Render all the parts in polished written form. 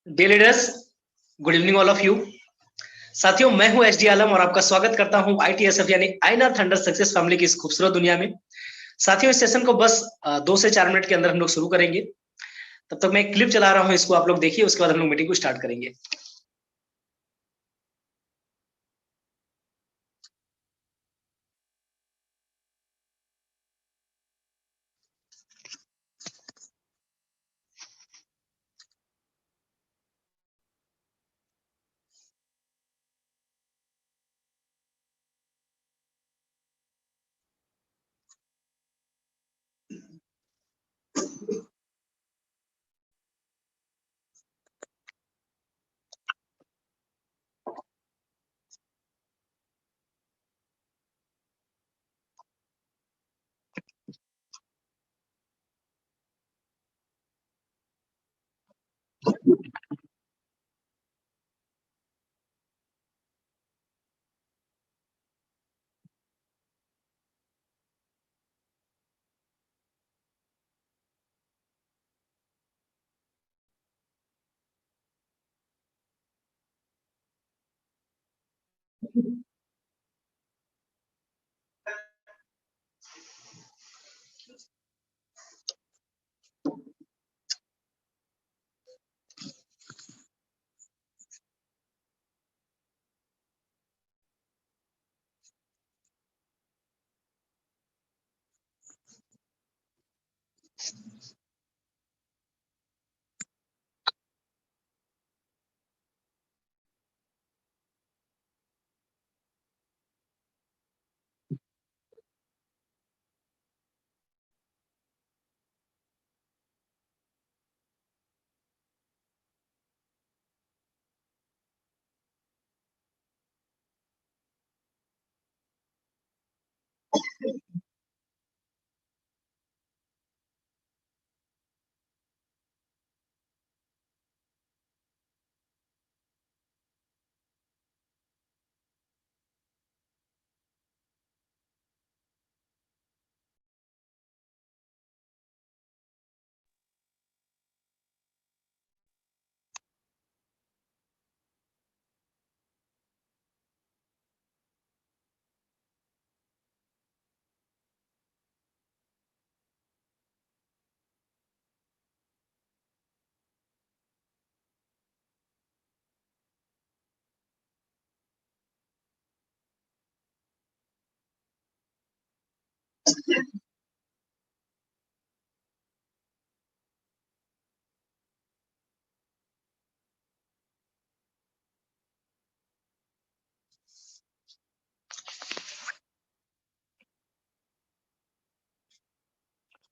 Dear leaders, good evening all of you. साथियों, मैं हूं एच डी आलम और आपका स्वागत करता हूं आईटीएसएफ यानी आइनर थंडर सक्सेस फैमिली की इस खूबसूरत दुनिया में। साथियों, इस सेशन को बस 2 से 4 मिनट के अंदर हम लोग शुरू करेंगे। तब तक मैं एक क्लिप चला रहा हूं, इसको आप लोग देखिए, उसके बाद हम लोग मीटिंग को स्टार्ट करेंगे।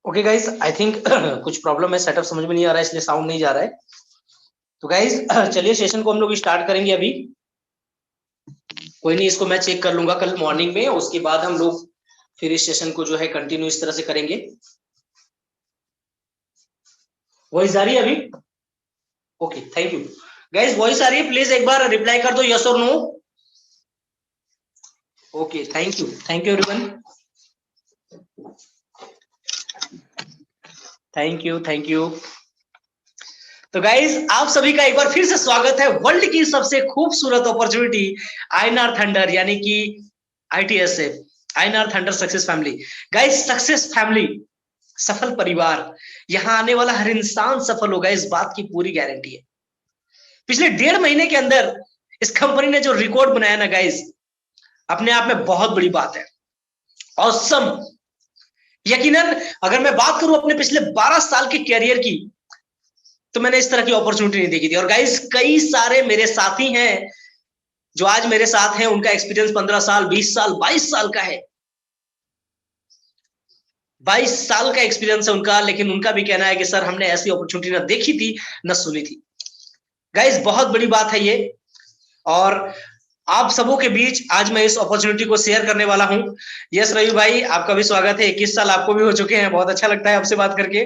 ओके गाइस, आई थिंक कुछ प्रॉब्लम है, सेटअप समझ में नहीं आ रहा है, इसलिए साउंड नहीं जा रहा है। तो गाइस, चलिए सेशन को हम लोग स्टार्ट करेंगे अभी। कोई नहीं, इसको मैं चेक कर लूंगा कल मॉर्निंग में, उसके बाद हम लोग फिर इस सेशन को जो है कंटिन्यू इस तरह से करेंगे। वॉइस आ रही है अभी? Okay, thank you guys. Voice आ रही है? प्लीज एक बार रिप्लाई कर दो, यस और no. Okay, thank you everyone. Thank you. तो गाइज, आप सभी का एक बार फिर से स्वागत है वर्ल्ड की सबसे खूबसूरत अपॉर्चुनिटी आईएनआर थंडर यानी कि ITSF, INR thunder success family. Guys, success family, सफल परिवार, यहां आने वाला हर इंसान सफल होगा, इस बात की पूरी गारंटी है। पिछले 1.5 महीने के अंदर इस कंपनी ने जो रिकॉर्ड बनाया ना गाइज, अपने आप में बहुत बड़ी बात है। ऑसम। यकीनन अगर मैं बात करूं अपने पिछले 12 साल के कैरियर की, तो मैंने इस तरह की अपॉर्चुनिटी नहीं देखी थी। और गाइस, कई सारे मेरे साथी हैं जो आज मेरे साथ हैं, उनका एक्सपीरियंस 15 साल, 20 साल, 22 साल का है। 22 साल का एक्सपीरियंस है उनका, लेकिन उनका भी कहना है कि सर, हमने ऐसी अपॉर्चुनिटी ना देखी थी ना सुनी थी। गाइस, बहुत बड़ी बात है ये। और आप सबों के बीच आज मैं इस अपॉर्चुनिटी को शेयर करने वाला हूं। यस रवि भाई, आपका भी स्वागत है। 21 साल आपको भी हो चुके हैं, बहुत अच्छा लगता है आपसे बात करके।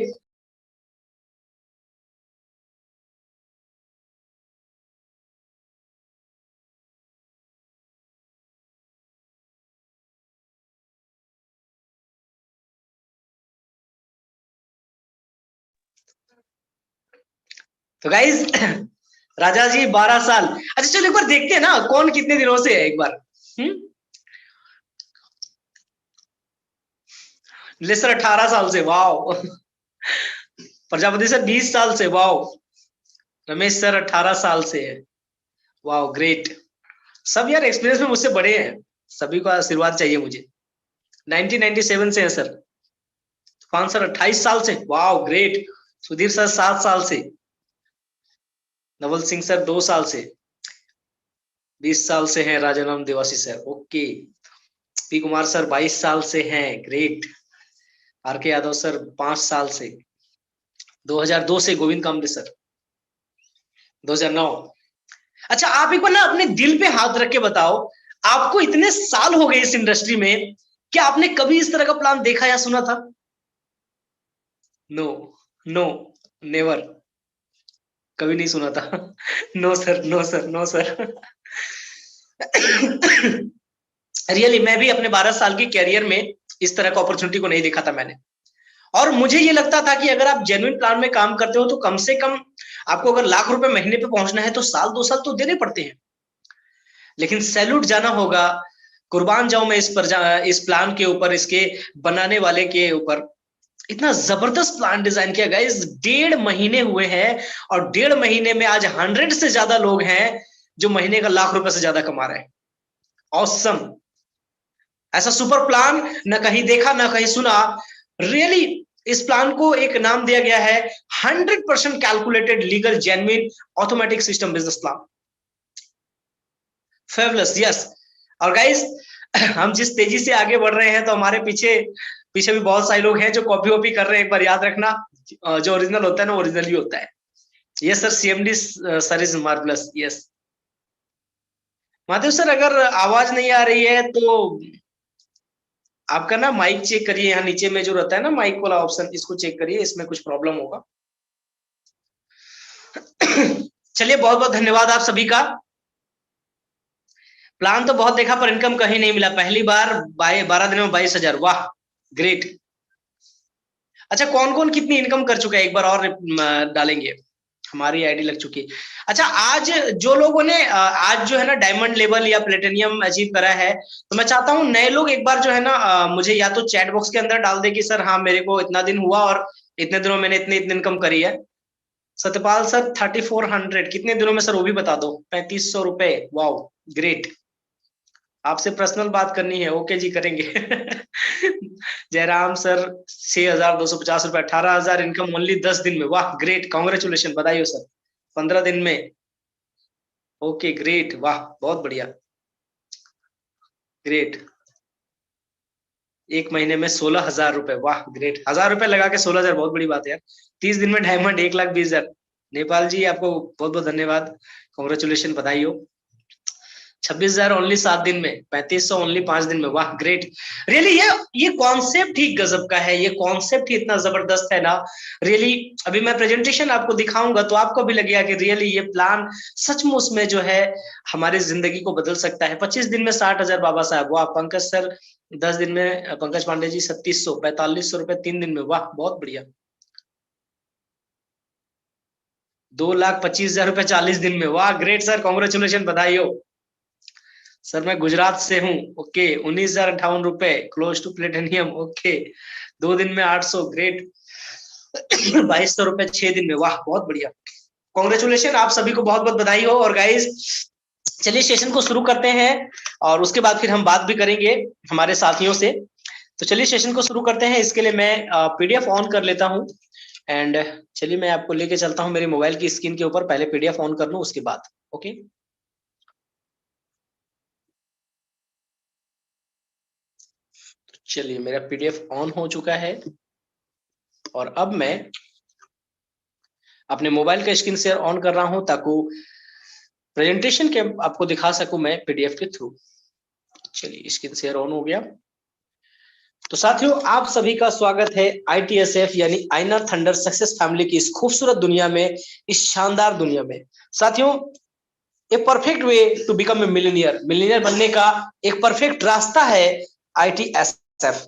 तो गाइज, राजा जी 12 साल। अच्छा चलो एक बार देखते हैं ना कौन कितने दिनों से है एक बार। सर 18 साल से, वाओ। प्रजापति सर 20 साल से, वाओ। रमेश सर 18 साल से है, वाओ ग्रेट। सब यार एक्सपीरियंस में मुझसे बड़े हैं, सभी को आशीर्वाद चाहिए मुझे। 1997 से है सर। तूफान सर 28 साल से, वाओ ग्रेट। सुधीर सर 7 साल से। नवल सिंह सर 2 साल से। 20 साल से हैं Rajaram Dewasi sir, okay. P Kumar sir 22 साल से हैं, ग्रेट। आर के यादव सर 5 साल से। 2002 से गोविंद कामले सर। 2009। अच्छा आप एक बार ना अपने दिल पे हाथ रख के बताओ, आपको इतने साल हो गए इस इंडस्ट्री में, क्या आपने कभी इस तरह का प्लान देखा या सुना था? नो, नो, नेवर, कभी नहीं सुना था। No sir, no sir, no sir. Really मैं भी अपने 12 साल की कैरियर में इस तरह का अपॉर्चुनिटी को नहीं देखा था मैंने। और मुझे ये लगता था कि अगर आप जेन्युइन प्लान में काम करते हो तो कम से कम आपको अगर लाख रुपए महीने पे पहुंचना है तो साल 2 साल तो देने पड़ते हैं। लेकिन सैल्यूट जाना होगा, कुर्बान जाऊं मैं इस प्लान के ऊपर, इसके बनाने वाले के ऊपर। इतना जबरदस्त प्लान डिजाइन किया गया, इस 1.5 महीने हुए हैं और 1.5 महीने में आज 100 से ज्यादा लोग हैं जो महीने का लाख रुपए से ज्यादा कमा रहे हैं। ऑसम। ऐसा सुपर प्लान ना कहीं देखा ना कहीं सुना। रियली इस प्लान को एक नाम दिया गया है 100% calculated legal genuine automatic system business plan. Fabulous, yes. और गाइस हम जिस तेजी से आगे बढ़ रहे हैं तो हमारे पीछे पीछे भी बहुत सारे लोग हैं जो कॉपी वॉपी कर रहे हैं। एक बार याद रखना, जो ओरिजिनल होता है ना ओरिजिनल ही होता है। Yes sir, CMD sir is marvellous, yes. Mahadev sir अगर आवाज नहीं आ रही है तो आपका ना माइक चेक करिए, यहाँ नीचे में जो रहता है ना माइक वाला ऑप्शन, इसको चेक करिए, इसमें कुछ प्रॉब्लम होगा। चलिए बहुत बहुत धन्यवाद आप सभी का। प्लान तो बहुत देखा पर इनकम कहीं नहीं मिला, पहली बार 12 दिन में 22,000, वाह ग्रेट। अच्छा कौन कौन कितनी इनकम कर चुका है एक बार और डालेंगे, हमारी आईडी लग चुकी है। अच्छा आज जो लोगों ने आज जो है ना डायमंड लेवल या प्लेटिनियम अचीव करा है, तो मैं चाहता हूँ नए लोग एक बार जो है ना मुझे या तो चैट बॉक्स के अंदर डाल दे कि सर हाँ मेरे को इतना दिन हुआ और इतने दिनों मैंने इतनी इतनी इनकम करी है। सत्यपाल सर 3400, कितने दिनों में सर वो भी बता दो। 3500 रुपए, वाओ ग्रेट। आपसे पर्सनल बात करनी है, ओके जी करेंगे। जयराम सर 6,250 रुपए, 18,000 इनकम ओनली 10 दिन में, वाह ग्रेट, कॉन्ग्रेचुलेशन, बधाई हो सर। 15 दिन में, ओके ग्रेट, वाह बहुत बढ़िया, ग्रेट। 1 महीने में 16,000 रुपए, वाह ग्रेट। 1,000 रुपए लगा के 16,000 बहुत बड़ी बात है यार। 30 दिन में डायमंड 1,20,000। नेपाल जी आपको बहुत बहुत धन्यवाद, कॉन्ग्रेचुलेशन, बधाई हो। 26,000 ओनली 7 दिन में, 3500 ओनली 5 दिन में, वाह ग्रेट। रियली ये कॉन्सेप्ट ही गजब का है, ये कॉन्सेप्ट ही इतना जबरदस्त है ना। रियली अभी मैं प्रेजेंटेशन आपको दिखाऊंगा तो आपको भी लगेगा कि रियली ये प्लान सचमुच में जो है हमारी जिंदगी को बदल सकता है। 25 दिन में 60,000 बाबा साहब, वाह। पंकज सर 10 दिन में, पंकज पांडे जी 3700, 4500 रुपए 3 दिन में, वाह बहुत बढ़िया। 2,25,000 रुपए 40 दिन में, वाह ग्रेट सर, कॉन्ग्रेचुलेशन, बधाई हो। सर मैं गुजरात से हूँ, ओके। 19,058 रुपए क्लोज टू प्लेटिनियम, ओके। 2 दिन में 800, ग्रेट। 2,200 रुपए 6 दिन में, वाह बहुत बढ़िया, कॉन्ग्रेचुलेशन, आप सभी को बहुत बहुत बधाई हो। और गाइज चलिए सेशन को शुरू करते हैं और उसके बाद फिर हम बात भी करेंगे हमारे साथियों से। तो चलिए सेशन को शुरू करते हैं। इसके लिए मैं पीडीएफ ऑन कर लेता हूँ एंड चलिए मैं आपको लेके चलता हूँ मेरी मोबाइल की स्क्रीन के ऊपर। पहले पीडीएफ ऑन कर लूँ उसके बाद, ओके। चलिए मेरा पीडीएफ ऑन हो चुका है और अब मैं अपने मोबाइल का स्क्रीन शेयर ऑन कर रहा हूं ताकि प्रेजेंटेशन के आपको दिखा सकूं मैं पीडीएफ के थ्रू। चलिए स्क्रीन शेयर ऑन हो गया। तो साथियों आप सभी का स्वागत है आईटीएसएफ यानी आइनर थंडर सक्सेस फैमिली की इस खूबसूरत दुनिया में, इस शानदार दुनिया में। साथियों a perfect way to become a millionaire, millionaire बनने का एक परफेक्ट रास्ता है आईटीएसएफ।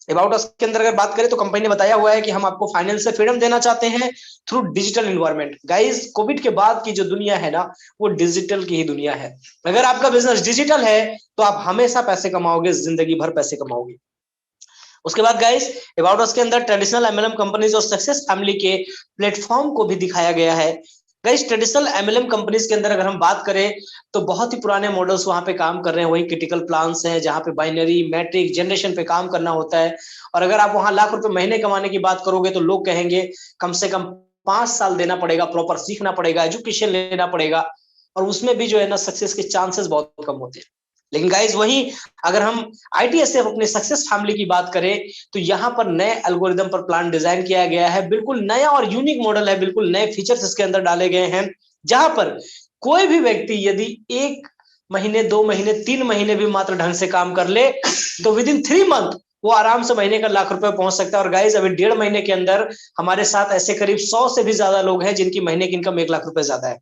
अबाउट अस के अंदर अगर बात करें तो कंपनी ने बताया हुआ है कि हम आपको फाइनेंस से फ्रीडम देना चाहते हैं through digital environment. Guys, Covid के बाद की जो दुनिया है ना, वो डिजिटल की ही दुनिया है। अगर आपका बिजनेस डिजिटल है तो आप हमेशा पैसे कमाओगे, जिंदगी भर पैसे कमाओगे। उसके बाद गाइस, अबाउट अस के अंदर ट्रेडिशनल एमएलएम कंपनीज और सक्सेस फैमिली के प्लेटफॉर्म को भी दिखाया गया है। गाइस, ट्रेडिशनल एमएलएम कंपनीज के अंदर अगर हम बात करें तो बहुत ही पुराने मॉडल्स वहां पे काम कर रहे हैं, वही क्रिटिकल प्लान्स हैं जहां पे बाइनरी मैट्रिक जनरेशन पे काम करना होता है। और अगर आप वहां लाख रुपए महीने कमाने की बात करोगे तो लोग कहेंगे कम से कम 5 साल देना पड़ेगा, प्रॉपर सीखना पड़ेगा, एजुकेशन लेना पड़ेगा, और उसमें भी जो है ना सक्सेस के चांसेस बहुत कम होते हैं। लेकिन गाइज वही अगर हम आईटीएसएफ अपने सक्सेस फैमिली की बात करें तो यहाँ पर नए एल्गोरिदम पर प्लान डिजाइन किया गया है, बिल्कुल नया और यूनिक मॉडल है, बिल्कुल नए फीचर्स इसके अंदर डाले गए हैं, जहां पर कोई भी व्यक्ति यदि 1 महीने 2 महीने 3 महीने भी मात्र ढंग से काम कर ले तो विद इन 3 मंथ वो आराम से महीने का लाख रुपए पहुंच सकता है। और गाइज अभी 1.5 महीने के अंदर हमारे साथ ऐसे करीब 100 से भी ज्यादा लोग हैं जिनकी महीने की इनकम 1 लाख रुपए ज्यादा है।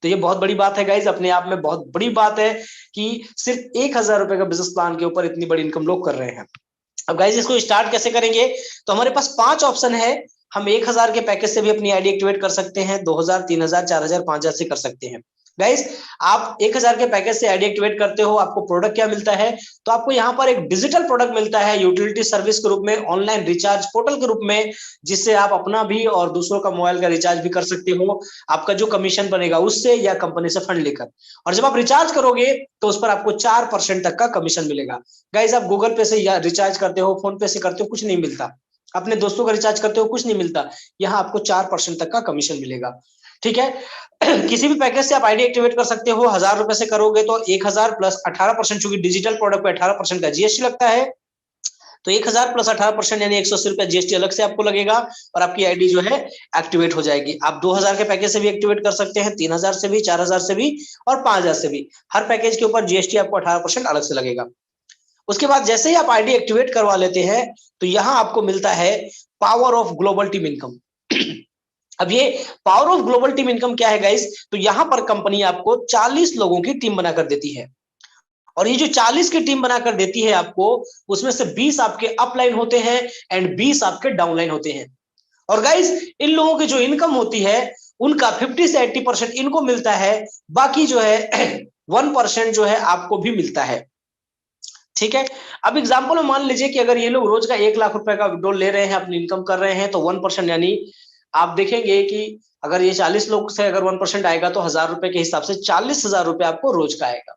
तो ये बहुत बड़ी बात है गाइज, अपने आप में बहुत बड़ी बात है कि सिर्फ 1,000 रुपए का बिजनेस प्लान के ऊपर इतनी बड़ी इनकम लोग कर रहे हैं। अब गाइज इसको स्टार्ट कैसे करेंगे, तो हमारे पास 5 ऑप्शन है। हम 1,000 के पैकेज से भी अपनी आईडी एक्टिवेट कर सकते हैं, 2,000, 3,000, 4,000, 5,000 से कर सकते हैं। गाइस, आप 1,000 के पैकेज से आईडी एक्टिवेट करते हो, आपको प्रोडक्ट क्या मिलता है, तो आपको यहाँ पर एक डिजिटल प्रोडक्ट मिलता है यूटिलिटी सर्विस के रूप में, ऑनलाइन रिचार्ज पोर्टल के रूप में, जिससे आप अपना भी और दूसरों का मोबाइल का रिचार्ज भी कर सकते हो, आपका जो कमीशन बनेगा उससे या कंपनी से फंड लेकर। और जब आप रिचार्ज करोगे तो उस पर आपको 4% तक का कमीशन मिलेगा। गाइस, आप गूगल पे से या रिचार्ज करते हो, फोन पे से करते हो, कुछ नहीं मिलता, अपने दोस्तों का रिचार्ज करते हो, कुछ नहीं मिलता, यहाँ आपको 4% तक का कमीशन मिलेगा। ठीक है, किसी भी पैकेज से आप आईडी एक्टिवेट कर सकते हो। 1,000 रुपए से करोगे तो 1,000 प्लस 18%, चूंकि डिजिटल प्रोडक्ट पे 18% का जीएसटी लगता है, तो 1,000 प्लस 18% यानी 180 रुपए जीएसटी अलग से आपको लगेगा और आपकी आईडी जो है एक्टिवेट हो जाएगी। आप 2,000 के पैकेज से भी एक्टिवेट कर सकते हैं, 3,000 से भी, 4,000 से भी और 5,000 से भी। हर पैकेज के ऊपर जीएसटी आपको 18% अलग से लगेगा। उसके बाद जैसे ही आप आईडी एक्टिवेट करवा लेते हैं तो यहां आपको मिलता है power of global team income. अब ये power of global team income क्या है गाइस, तो यहां पर कंपनी आपको 40 लोगों की टीम बनाकर देती है, और ये जो 40 की टीम बनाकर देती है आपको, उसमें से 20 आपके अपलाइन होते हैं एंड 20 आपके डाउनलाइन होते हैं। और गाइस, इन लोगों की जो इनकम होती है उनका 50 से 80% इनको मिलता है, बाकी जो है 1% जो है आपको भी मिलता है। ठीक है, अब एग्जाम्पल में मान लीजिए कि अगर ये लोग रोज का 1 लाख रुपए का विड्रॉल ले रहे हैं, अपनी इनकम कर रहे हैं, तो 1% यानी आप देखेंगे कि अगर ये 40 लोग से अगर 1% आएगा तो 1,000 रुपए के हिसाब से 40,000 रुपए आपको रोज का आएगा।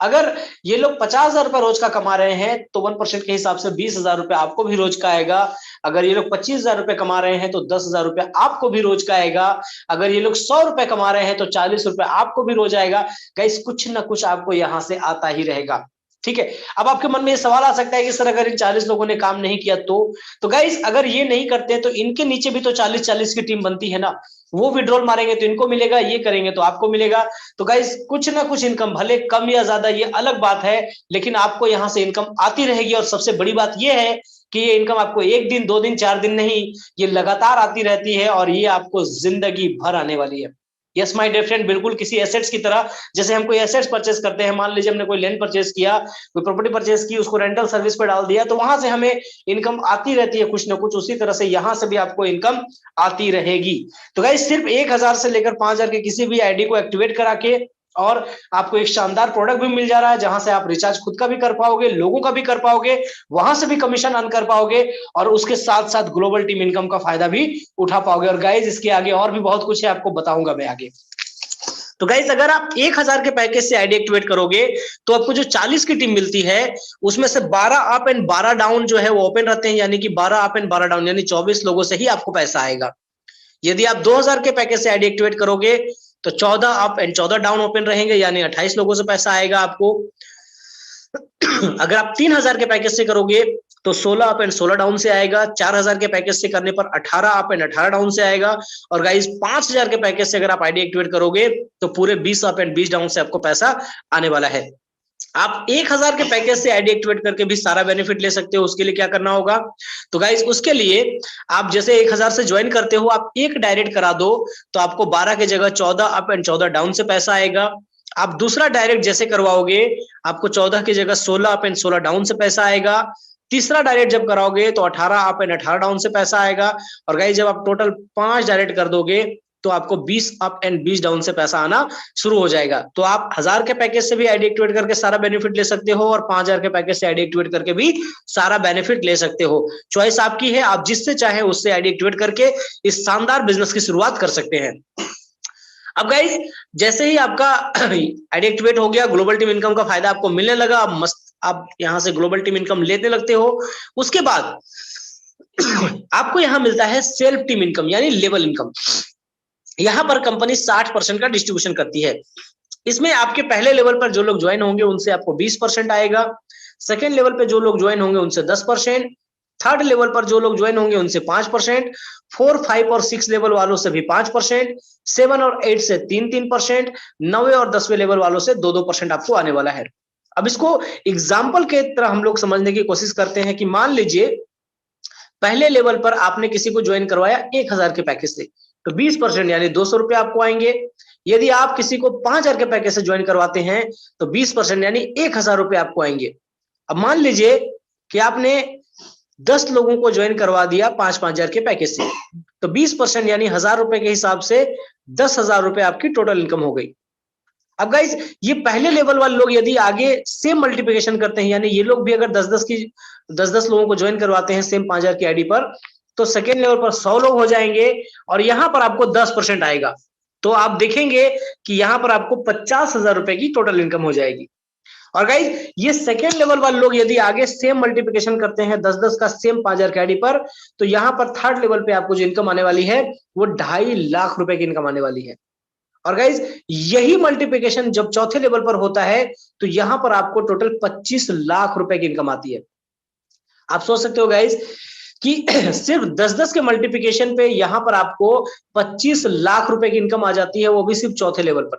अगर ये लोग 50,000 रुपए रोज का कमा रहे हैं तो 1% के हिसाब से 20,000 रुपए आपको भी रोज का आएगा। अगर ये लोग 25,000 रुपए कमा रहे हैं तो 10,000 रुपए आपको भी रोज का आएगा। अगर ये लोग 100 रुपए कमा रहे हैं तो 40 रुपए आपको भी रोज आएगा। गाइस, कुछ ना कुछ आपको यहां से आता ही रहेगा। ठीक है, अब आपके मन में ये सवाल आ सकता है कि सर अगर इन 40 लोगों ने काम नहीं किया तो गाइस अगर ये नहीं करते तो इनके नीचे भी तो 40-40 की टीम बनती है ना, वो विड्रॉल मारेंगे तो इनको मिलेगा, ये करेंगे तो आपको मिलेगा। तो गाइस, कुछ ना कुछ इनकम भले कम या ज्यादा ये अलग बात है, लेकिन आपको यहां से इनकम आती रहेगी। और सबसे बड़ी बात ये है कि ये इनकम आपको 1 दिन 2 दिन 4 दिन नहीं, ये लगातार आती रहती है और ये आपको जिंदगी भर आने वाली है। यस माय डियर फ्रेंड, बिल्कुल किसी एसेट्स की तरह, जैसे हम कोई एसेट्स परचेस करते हैं, मान लीजिए हमने कोई लैंड परचेस किया, कोई प्रॉपर्टी परचेस की, उसको रेंटल सर्विस पे डाल दिया, तो वहां से हमें इनकम आती रहती है कुछ ना कुछ, उसी तरह से यहां से भी आपको इनकम आती रहेगी। तो गाइस, सिर्फ 1,000 से लेकर 5,000 के किसी भी आईडी को एक्टिवेट करा के और आपको एक शानदार प्रोडक्ट भी मिल जा रहा है, जहां से आप रिचार्ज खुद का भी कर पाओगे, लोगों का भी कर पाओगे, वहां से भी कमीशन अर्न कर पाओगे और उसके साथ साथ ग्लोबल टीम इनकम का फायदा भी उठा पाओगे। और गाइज, इसके आगे और भी बहुत कुछ है, आपको बताऊंगा मैं आगे। तो गाइज, अगर आप 1,000 के पैकेज से आईडी एक्टिवेट करोगे तो आपको जो 40 की टीम मिलती है उसमें से 12 अप एंड 12 डाउन जो है वो ओपन रहते हैं, यानी कि 12 अप एंड 12 डाउन, यानी 24 लोगों से ही आपको पैसा आएगा। यदि आप 2,000 के पैकेज से आईडी एक्टिवेट करोगे तो 14 अप एंड 14 डाउन ओपन रहेंगे, यानी 28 लोगों से पैसा आएगा आपको। अगर आप 3,000 के पैकेज से करोगे तो 16 अप एंड 16 डाउन से आएगा। 4,000 के पैकेज से करने पर 18 अप एंड 18 डाउन से आएगा। और गाइस, 5,000 के पैकेज से अगर आप आईडी एक्टिवेट करोगे तो पूरे 20 अप एंड 20 डाउन से आपको पैसा आने वाला है। आप 1,000 के पैकेज से आईडी एक्टिवेट करके भी सारा बेनिफिट ले सकते हो। उसके लिए क्या करना होगा, तो गाइस उसके लिए आप जैसे 1,000 से ज्वाइन करते हो, आप एक डायरेक्ट करा दो तो आपको 12 की जगह 14 अप एंड 14 डाउन से पैसा आएगा। आप दूसरा डायरेक्ट जैसे करवाओगे आपको 14 की जगह 16 अप एंड 16 डाउन से पैसा आएगा। तीसरा डायरेक्ट जब कराओगे तो 18 अप एंड 18 डाउन से पैसा आएगा। और गाइस जब आप टोटल 5 डायरेक्ट कर दोगे तो आपको 20 अप एंड 20 डाउन से पैसा आना शुरू हो जाएगा। तो आप 1000 के पैकेज से भी आईडी एक्टिवेट करके सारा बेनिफिट ले सकते हो और 5000 के पैकेज से आईडी एक्टिवेट करके भी सारा बेनिफिट ले सकते हो। चॉइस आपकी है, आप जिससे चाहे उससे आईडी एक्टिवेट करके इस शानदार बिजनेस की शुरुआत कर सकते हैं। अब गाइस जैसे ही आपका आईडी एक्टिवेट हो गया, ग्लोबल टीम इनकम का फायदा आपको मिलने लगा, आप मस्त आप यहां से ग्लोबल टीम इनकम लेने लगते हो। उसके बाद आपको यहां मिलता है सेल्फ टीम इनकम यानी लेवल इनकम। यहां पर कंपनी 60% का डिस्ट्रीब्यूशन करती है। इसमें आपके पहले लेवल पर जो लोग ज्वाइन होंगे उनसे आपको 20% आएगा, सेकेंड लेवल पे जो लोग ज्वाइन होंगे उनसे 10%, थर्ड लेवल पर जो लोग ज्वाइन होंगे उनसे 5%, 4, 5 और 6 लेवल वालों से भी 5%, 7 और 8 से 3% 9वें और 10वें लेवल वालों से 2% आपको आने वाला है। अब इसको एग्जाम्पल के तरह हम लोग समझने की कोशिश करते हैं कि मान लीजिए पहले लेवल पर आपने किसी को ज्वाइन करवाया 1000 के पैकेज से, तो 20% यानी 200 रुपए आपको आएंगे। यदि आप किसी को 5000 के पैकेज से ज्वाइन करवाते हैं तो 20% यानी 1000 रुपए आपको आएंगे। अब मान लीजिए कि आपने 10 लोगों को ज्वाइन करवा दिया 5,000 के पैकेज से, तो 20% यानी 1000 रुपए के हिसाब से 10,000 रुपए आपकी टोटल इनकम हो गई। अब गाइस ये पहले लेवल वाले लोग यदि आगे सेम मल्टीप्लिकेशन करते हैं, यानी ये लोग भी अगर 10-10 लोगों को ज्वाइन करवाते हैं सेम 5000 की आईडी पर, तो सेकेंड लेवल पर 100 लोग हो जाएंगे और यहां पर आपको 10% आएगा। तो आप देखेंगे कि यहां पर आपको 50,000 रुपए की टोटल इनकम हो जाएगी। और गाइस ये सेकेंड लेवल वाले लोग यदि आगे सेम मल्टीप्लिकेशन करते हैं 10-10 का सेम 5000 की आईडी पर, तो यहां पर थर्ड लेवल पे आपको जो इनकम आने वाली है वो 2.5 लाख रुपए की इनकम आने वाली है। और गाइज यही मल्टीप्लिकेशन जब चौथे लेवल पर होता है तो यहां पर आपको टोटल 25 लाख रुपए की इनकम आती है। आप सोच सकते हो गाइज कि सिर्फ 10-10 के मल्टीप्लिकेशन पे यहां पर आपको 25 लाख रुपए की इनकम आ जाती है, वो भी सिर्फ चौथे लेवल पर।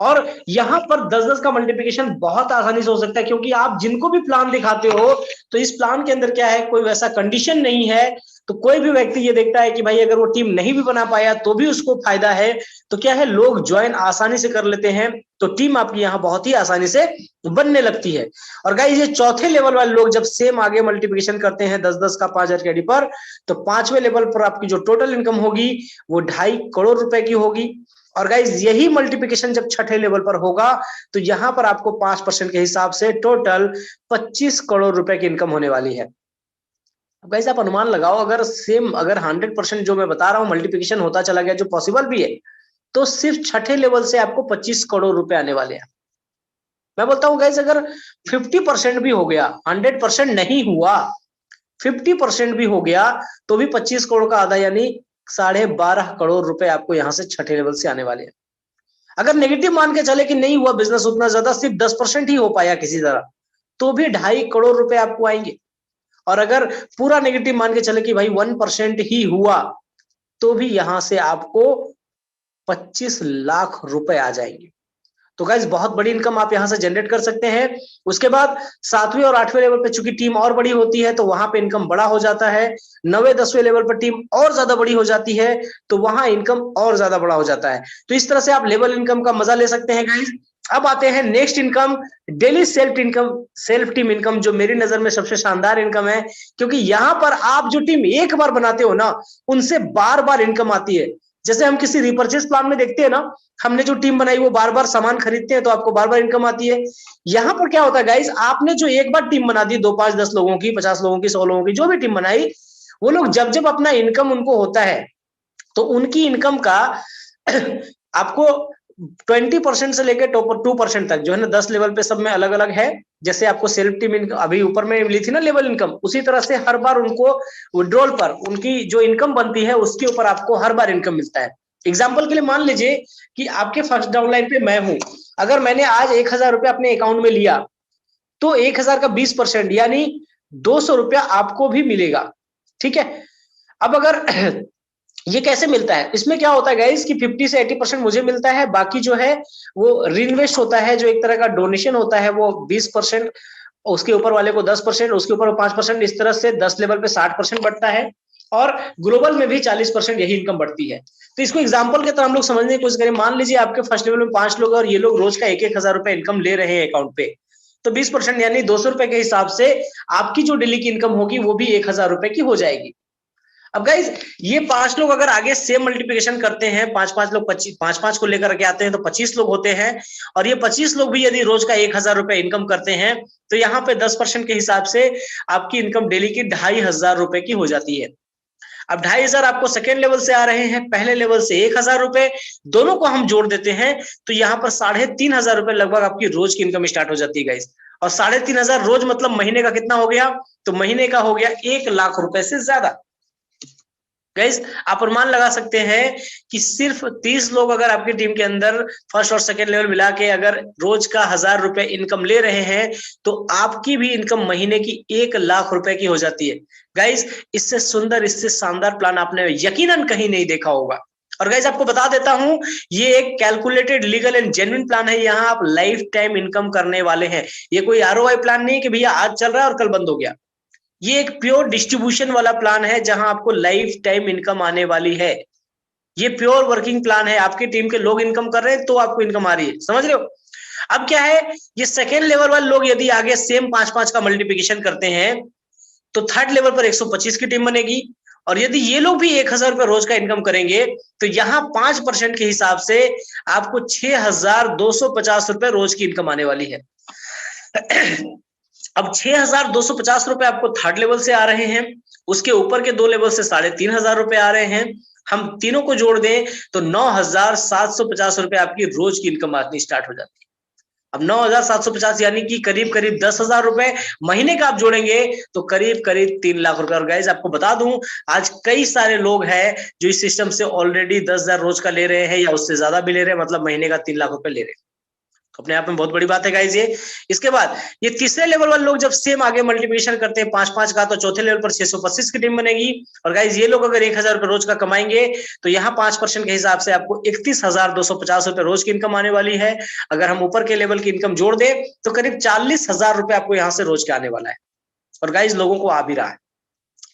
और यहां पर 10-10 का मल्टीप्लिकेशन बहुत आसानी से हो सकता है, क्योंकि आप जिनको भी प्लान दिखाते हो तो इस प्लान के अंदर क्या है, कोई वैसा कंडीशन नहीं है। तो कोई भी व्यक्ति ये देखता है कि भाई अगर वो टीम नहीं भी बना पाया तो भी उसको फायदा है। तो क्या है, लोग ज्वाइन आसानी से कर लेते हैं, तो टीम आपकी यहाँ बहुत ही आसानी से बनने लगती है। और गाइस ये चौथे लेवल वाले लोग जब सेम आगे मल्टीप्लिकेशन करते हैं 10-10 का 5000 की आईडी पर, तो 5वें लेवल पर आपकी जो टोटल इनकम होगी वो 2.5 करोड़ रुपए की होगी। और गाइज यही मल्टीप्लिकेशन जब छठे लेवल पर होगा तो यहां पर आपको 5% के हिसाब से टोटल 25 करोड़ रुपए की इनकम होने वाली है। अब गाइस आप अनुमान लगाओ, अगर 100% जो मैं बता रहा हूं मल्टीप्लिकेशन होता चला गया, जो पॉसिबल भी है, तो सिर्फ छठे लेवल से आपको 25 करोड़ रुपए आने वाले हैं। मैं बोलता हूं गाइस अगर 50% भी हो गया, 100% नहीं हुआ, 50% भी हो गया तो भी 25 करोड़ का आधा यानी 12.5 करोड़ रुपए आपको यहां से छठे लेवल से आने वाले हैं। अगर नेगेटिव मान के चले कि नहीं हुआ बिजनेस उतना ज्यादा, सिर्फ 10% ही हो पाया किसी तरह, तो भी 2.5 करोड़ रुपए आपको आएंगे। और अगर पूरा नेगेटिव मान के चले कि भाई 1% ही हुआ, तो भी यहां से आपको 25 लाख रुपए आ जाएंगे। तो गाइस बहुत बड़ी इनकम आप यहां से जनरेट कर सकते हैं। उसके बाद 7वें और 8वें लेवल पे चूंकि टीम और बड़ी होती है तो वहां पे इनकम बड़ा हो जाता है। 9वें 10वें लेवल पर टीम और ज्यादा बड़ी हो जाती है तो वहां इनकम और ज्यादा बड़ा हो जाता है। तो इस तरह से आप लेवल इनकम का मजा ले सकते हैं गाइस। अब आते हैं next income, daily self team income, जो मेरी नजर में सबसे शानदार इनकम है, क्योंकि यहां पर आप जो टीम एक बार बनाते हो ना, उनसे बार बार इनकम आती है। जैसे हम किसी रिपर्चेस प्लान में देखते हैं ना, हमने जो टीम बनाई वो बार बार सामान खरीदते हैं तो आपको बार बार इनकम आती है। यहां पर क्या होता है गाइस, आपने जो एक बार टीम बना दी 2, 5, 10 लोगों की, 50 लोगों की, 100 लोगों की, जो भी टीम बनाई, वो लोग जब जब अपना इनकम उनको होता है तो उनकी इनकम का आपको 20% से लेकर 2% तक जो है ना, 10 लेवल पे सब में अलग अलग है। जैसे आपको सेल्फ टीम इनकम अभी ऊपर में मिली थी ना लेवल इनकम, उसी तरह से हर बार उनको विड्रॉल पर उनकी जो इनकम बनती है उसके ऊपर आपको हर बार इनकम मिलता है। एग्जाम्पल के लिए मान लीजिए कि आपके फर्स्ट डाउनलाइन पे मैं हूं, अगर मैंने आज 1000 रुपया अपने अकाउंट में लिया तो 1000 का 20% यानी 200 रुपया आपको भी मिलेगा। ठीक है, अब अगर ये कैसे मिलता है, इसमें क्या होता है गाइस कि 50 से 80% मुझे मिलता है, बाकी जो है वो रीइन्वेस्ट होता है, जो एक तरह का डोनेशन होता है, वो 20%, उसके ऊपर वाले को 10%, उसके ऊपर 5%, इस तरह से 10 लेवल पे 60% बढ़ता है और ग्लोबल में भी 40% यही इनकम बढ़ती है। तो इसको एग्जांपल के तरह हम लोग समझने की कोशिश करें। मान लीजिए आपके फर्स्ट लेवल में 5 लोग और ये लोग रोज का 1-1 हजार रुपए इनकम ले रहे हैं अकाउंट पे, तो 20% यानी 200 रुपए के हिसाब से आपकी जो डेली की इनकम होगी वो भी 1000 रुपए की हो जाएगी। अब गाइज ये 5 लोग अगर आगे सेम मल्टीप्लिकेशन करते हैं, 5-5 लोग 5-5 को लेकर के आते हैं तो 25 लोग होते हैं, और ये 25 लोग भी यदि रोज का 1000 रुपए इनकम करते हैं तो यहाँ पे 10% के हिसाब से आपकी इनकम डेली की 2500 रुपए की हो जाती है। अब 2500 आपको सेकेंड लेवल से आ रहे हैं, पहले लेवल से 1000 रुपए, दोनों को हम जोड़ देते हैं तो यहाँ पर 3500 रुपए लगभग आपकी रोज की इनकम स्टार्ट हो जाती है गाइज। और 3500 रोज मतलब महीने का कितना हो गया, तो महीने का हो गया 1 लाख रुपए से ज्यादा। गाइस आप अनुमान लगा सकते हैं कि सिर्फ 30 लोग अगर आपकी टीम के अंदर फर्स्ट और सेकेंड लेवल मिला के अगर रोज का 1000 रुपए इनकम ले रहे हैं तो आपकी भी इनकम महीने की 1 लाख रुपए की हो जाती है। गाइस इससे सुंदर, इससे शानदार प्लान आपने यकीनन कहीं नहीं देखा होगा। और गाइस आपको बता देता हूं, ये एक calculated, legal and genuine plan है। यहाँ आप लाइफ टाइम इनकम करने वाले हैं। ये कोई आरओआई प्लान नहीं है कि भैया आज चल रहा है और कल बंद हो गया। ये एक प्योर डिस्ट्रीब्यूशन वाला प्लान है जहां आपको लाइफ टाइम इनकम आने वाली है। ये प्योर वर्किंग प्लान है। आपकी टीम के लोग इनकम कर रहे हैं तो आपको इनकम आ रही है, समझ रहे हो। अब क्या है, ये सेकेंड लेवल वाले लोग यदि आगे सेम 5-5 का मल्टीप्लिकेशन करते हैं तो थर्ड लेवल पर 125 की टीम बनेगी। और यदि ये लोग भी 1000 रुपए रोज का इनकम करेंगे तो यहाँ 5% के हिसाब से आपको 6250 रुपए रोज की इनकम आने वाली है। अब 6250 रुपए आपको थर्ड लेवल से आ रहे हैं, उसके ऊपर के 2 लेवल से 3500 रुपए आ रहे हैं। हम तीनों को जोड़ दें तो 9750 रुपए आपकी रोज की इनकम आनी स्टार्ट हो जाती है। अब 9750 यानी कि करीब करीब 10,000 रुपए महीने का आप जोड़ेंगे तो करीब करीब 3 लाख रुपए। और गाइस आपको बता दूं, आज कई सारे लोग हैं जो इस सिस्टम से ऑलरेडी 10,000 रोज का ले रहे हैं या उससे ज्यादा भी ले रहे हैं, मतलब महीने का 3 लाख रुपए ले रहे हैं। अपने आप में बहुत बड़ी बात है गाइस ये। इसके बाद ये तीसरे लेवल वाले लोग जब सेम आगे मल्टीप्लिकेशन करते हैं 5-5 का, तो चौथे लेवल पर 625 की टीम बनेगी। और गाइस ये लोग अगर 1000 रुपए रोज का कमाएंगे तो यहाँ 5% के हिसाब से आपको 31,250 रुपए रोज की इनकम आने वाली है। अगर हम ऊपर के लेवल की इनकम जोड़ दें तो करीब 40,000 रुपए आपको यहाँ से रोज के आने वाला है। और गाइस लोगों को आ भी रहा है।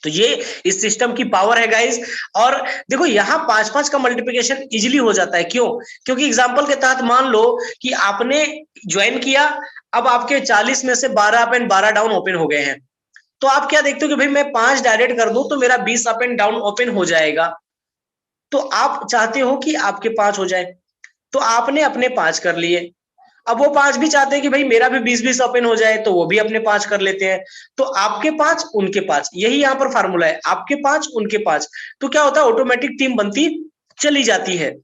तो ये इस सिस्टम की पावर है गाइस। और देखो यहाँ 5-5 का मल्टीप्लिकेशन इजीली हो जाता है। क्यों? क्योंकि एग्जांपल के तहत मान लो कि आपने ज्वाइन किया, अब आपके 40 में से 12 अप एंड 12 डाउन ओपन हो गए हैं, तो आप क्या देखते हो कि भाई मैं 5 डायरेक्ट कर दूं तो मेरा 20 अप एंड डाउन ओपन हो जाएगा। तो आप चाहते हो कि आपके 5 हो जाए, तो आपने अपने 5 कर लिए। अब वो 5 भी चाहते हैं कि भाई मेरा भी 20-20 ओपन हो जाए, तो वो भी अपने 5 कर लेते हैं। तो आपके 5 उनके 5, यही यहाँ पर फार्मूला है, आपके 5 उनके 5। तो क्या होता है, ऑटोमेटिक टीम बनती चली जाती है।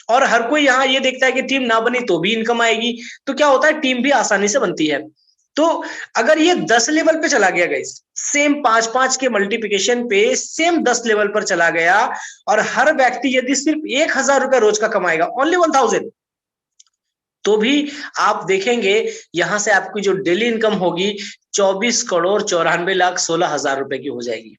और हर कोई यहाँ ये देखता है कि टीम ना बनी तो भी इनकम आएगी, तो क्या होता है, टीम भी आसानी से बनती है। तो अगर ये 10 लेवल पे चला गया गाइस, सेम 5-5 के मल्टीप्लिकेशन पे सेम 10 लेवल पर चला गया, और हर व्यक्ति यदि सिर्फ 1000 रुपए रोज का कमाएगा, ओनली 1000, तो भी आप देखेंगे यहां से आपकी जो डेली इनकम होगी 24,94,16,00,000 रुपए की हो जाएगी।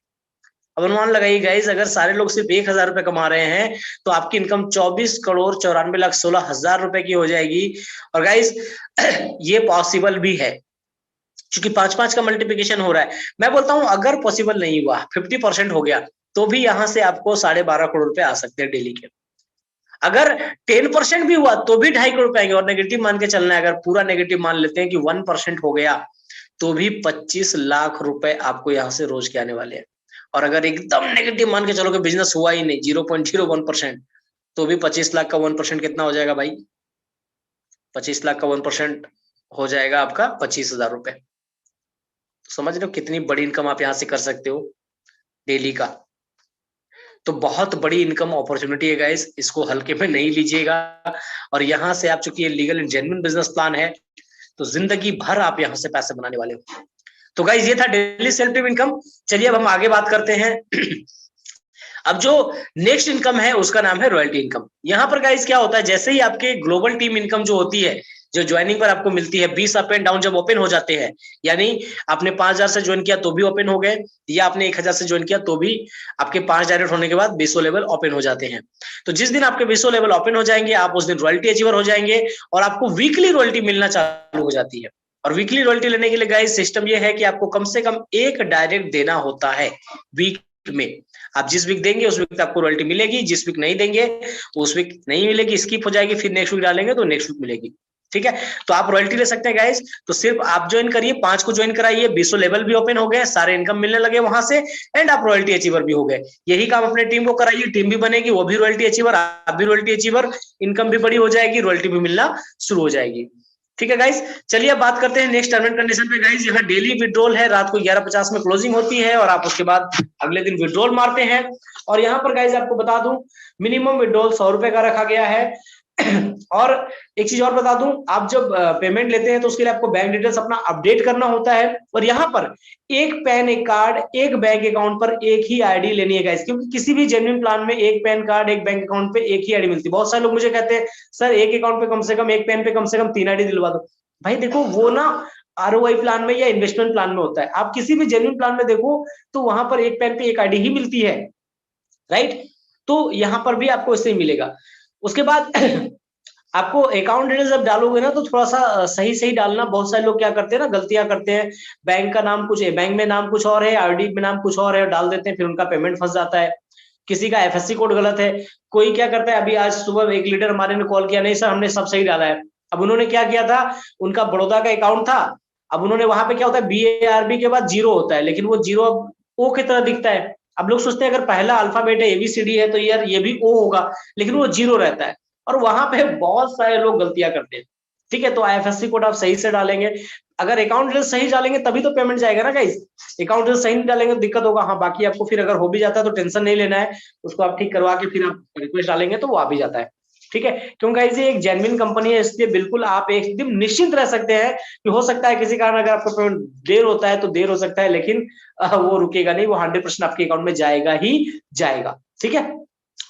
अब अनुमान लगाइए गाइस, अगर सारे लोग सिर्फ 1000 रुपए कमा रहे हैं तो आपकी इनकम 24,94,16,00,000 रुपए की हो जाएगी। और गाइस ये पॉसिबल भी है क्योंकि 5-5 का मल्टीप्लिकेशन हो रहा है। मैं बोलता हूं अगर पॉसिबल नहीं हुआ, 50% हो गया, तो भी यहां से आपको 12.5 करोड़ रुपए आ सकते हैं डेली के। अगर 10% भी हुआ तो भी 2.5 करोड़ रुपए आएंगे। और नेगेटिव मान के चलना है, अगर पूरा नेगेटिव मान लेते हैं कि 1% हो गया तो भी 25 लाख रुपए आपको यहां से रोज के आने वाले हैं। और अगर एकदम नेगेटिव मान के चलो कि बिजनेस हुआ ही नहीं, 0.01%, तो भी 25 लाख का 1% कितना हो जाएगा भाई? 25 लाख का 1% हो जाएगा आपका 25,000 रुपए। समझ रहे हो कितनी बड़ी इनकम आप यहां से कर सकते हो डेली का। तो बहुत बड़ी इनकम अपॉर्चुनिटी है गाइस, इसको हल्के में नहीं लीजिएगा। और यहां से आप, चूंकि ये legal and genuine business plan है, तो जिंदगी भर आप यहां से पैसे बनाने वाले हो। तो गाइस ये था डेली सेल्फ इनकम। चलिए अब हम आगे बात करते हैं। अब जो नेक्स्ट इनकम है उसका नाम है रॉयल्टी इनकम। यहाँ पर गाइस क्या होता है, जैसे ही आपके ग्लोबल टीम इनकम जो होती है, जो ज्वाइनिंग पर आपको मिलती है, 20 अप एंड डाउन जब ओपन हो जाते हैं, यानी आपने 5000 से ज्वाइन किया तो भी ओपन हो गए, या आपने 1000 से ज्वाइन किया तो भी आपके 5 डायरेक्ट होने के बाद 200 लेवल ओपन हो जाते हैं। तो जिस दिन आपके 200 लेवल ओपन हो जाएंगे, आप उस दिन रॉयल्टी अचीवर हो जाएंगे और आपको वीकली रॉयल्टी मिलना चालू हो जाती है। और वीकली रॉयल्टी लेने के लिए गाइस सिस्टम ये है कि आपको कम से कम 1 डायरेक्ट देना होता है वीक में। आप जिस वीक देंगे उस वीक आपको रॉयल्टी मिलेगी, जिस वीक नहीं देंगे उस वीक नहीं मिलेगी, स्किप हो जाएगी, फिर नेक्स्ट वीक डालेंगे तो नेक्स्ट वीक मिलेगी। ठीक है, तो आप रॉयल्टी ले सकते हैं गाइस। तो सिर्फ आप ज्वाइन करिए, 5 को ज्वाइन कराइए, 20 लेवल भी ओपन हो गए, सारे इनकम मिलने लगे वहां से, एंड आप रॉयल्टी अचीवर भी हो गए। यही काम अपने टीम को कराइए, टीम भी बनेगी, वो भी रॉयल्टी अचीवर, आप भी रॉयल्टी अचीवर, इनकम भी बड़ी हो जाएगी, रॉयल्टी भी मिलना शुरू हो जाएगी। ठीक है गाइस, चलिए अब बात करते हैं नेक्स्ट टर्म एंड कंडीशन पे गाइस। यहाँ डेली विड्रॉल है, रात को 11:50 में क्लोजिंग होती है और आप उसके बाद अगले दिन विड्रॉल मारते हैं। और यहाँ पर गाइस आपको बता दूं, मिनिमम विड्रॉल 100 रुपए का रखा गया है। और एक चीज और बता दूं, आप जब पेमेंट लेते हैं तो उसके लिए आपको बैंक डिटेल्स अपना अपडेट करना होता है। और यहाँ पर एक पैन एक कार्ड एक बैंक अकाउंट पर एक ही आईडी लेनी है गाइस, क्योंकि किसी भी जेन्युइन प्लान में एक पैन कार्ड एक बैंक अकाउंट पे एक ही आईडी मिलती है। बहुत सारे लोग मुझे कहते हैं सर एक अकाउंट पे कम से कम, एक पैन पे कम से कम 3 आईडी दिलवा दो। भाई देखो वो ना आरओआई प्लान में या इन्वेस्टमेंट प्लान में होता है, आप किसी भी जेन्युइन प्लान में देखो तो वहां पर एक पैन पे एक आईडी ही मिलती है, राइट। तो यहां पर भी आपको इससे ही मिलेगा। उसके बाद आपको अकाउंट डिटेल्स जब डालोगे ना तो थोड़ा सा सही सही डालना। बहुत सारे लोग क्या करते हैं ना, गलतियां करते हैं, बैंक का नाम कुछ है, बैंक में नाम कुछ और है, आरडी में नाम कुछ और है, डाल देते हैं, फिर उनका पेमेंट फंस जाता है। किसी का एफएससी कोड गलत है, कोई क्या करता है, अभी आज सुबह एक लीडर हमारे ने कॉल किया, नहीं सर हमने सब सही डाला है। अब उन्होंने क्या किया था, उनका बड़ौदा का अकाउंट था, अब उन्होंने वहां पे क्या होता है, BARB के बाद जीरो होता है, लेकिन वो जीरो अब ओ की तरह दिखता है। अब लोग सोचते हैं अगर पहला अल्फाबेट है ABCD है तो यार ये भी ओ होगा, लेकिन वो जीरो रहता है। और वहां पे बहुत सारे लोग गलतियां करते हैं। ठीक है, तो IFSC कोड आप सही से डालेंगे, अगर अकाउंट डिटेल्स सही डालेंगे तभी तो पेमेंट जाएगा ना गाइस। अकाउंट डिटेल्स सही नहीं डालेंगे तो दिक्कत होगा। हाँ बाकी आपको फिर अगर हो भी जाता है तो टेंशन नहीं लेना है, उसको आप ठीक करवा के फिर आप रिक्वेस्ट डालेंगे तो वो आ भी जाता है। ठीक है, क्योंकि गाइस ये एक जेन्युइन कंपनी है, इसलिए बिल्कुल आप एकदम निश्चिंत रह सकते हैं कि हो सकता है किसी कारण अगर आपको पेमेंट देर होता है तो देर हो सकता है, लेकिन वो रुकेगा नहीं, वो 100% आपके अकाउंट में जाएगा ही जाएगा। ठीक है,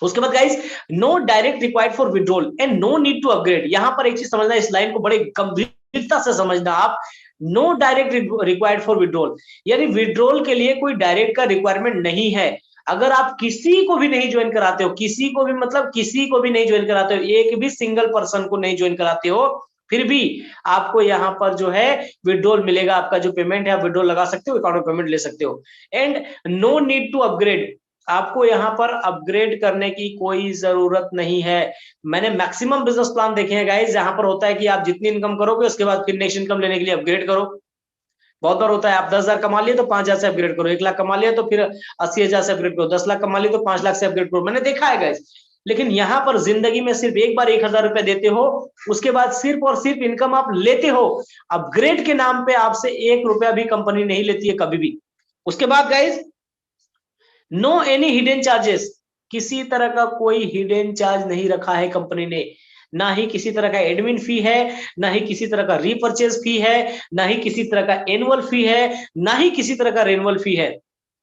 उसके बाद guys no direct required for withdrawal and no need to upgrade. यहां पर एक चीज समझना, इस लाइन को बड़े गंभीरता से समझना आप। No direct required for withdrawal, यानी विड्रॉल के लिए कोई डायरेक्ट का रिक्वायरमेंट नहीं है। अगर आप किसी को भी नहीं ज्वाइन कराते हो, किसी को भी मतलब किसी को भी नहीं ज्वाइन कराते हो, एक भी सिंगल पर्सन को नहीं ज्वाइन कराते हो, फिर भी आपको यहाँ पर जो है विड्रॉल मिलेगा। आपका जो पेमेंट है आप विड्रॉल लगा सकते हो, अकाउंट में पेमेंट ले सकते हो। And no need to upgrade, आपको यहाँ पर अपग्रेड करने की कोई जरूरत नहीं है। मैंने मैक्सिमम बिजनेस प्लान देखे हैं गाइस, जहां पर होता है कि आप जितनी इनकम करोगे उसके बाद फिर नेक्स्ट इनकम लेने के लिए अपग्रेड करो। बहुत बार होता है आप 10,000 कमा लिए तो 5,000 से अपग्रेड करो, 1 लाख कमा लिया तो फिर 80,000 से अपग्रेड करो, 10 लाख कमा लिए तो 5 लाख से अपग्रेड करो। मैंने देखा है गाइस। लेकिन यहाँ पर जिंदगी में सिर्फ एक बार 1,000 रुपए देते हो, उसके बाद सिर्फ और सिर्फ इनकम आप लेते हो। अपग्रेड के नाम पे आपसे 1 रुपया भी कंपनी नहीं लेती है कभी भी। उसके बाद guys no any hidden charges, किसी तरह का कोई हिडन चार्ज नहीं रखा है कंपनी ने, ना ही किसी तरह का एडमिन फी है, ना ही किसी तरह का रीपर्चेज फी है, ना ही किसी तरह का एनुअल फी है, ना ही किसी तरह का रेनुअल फी है।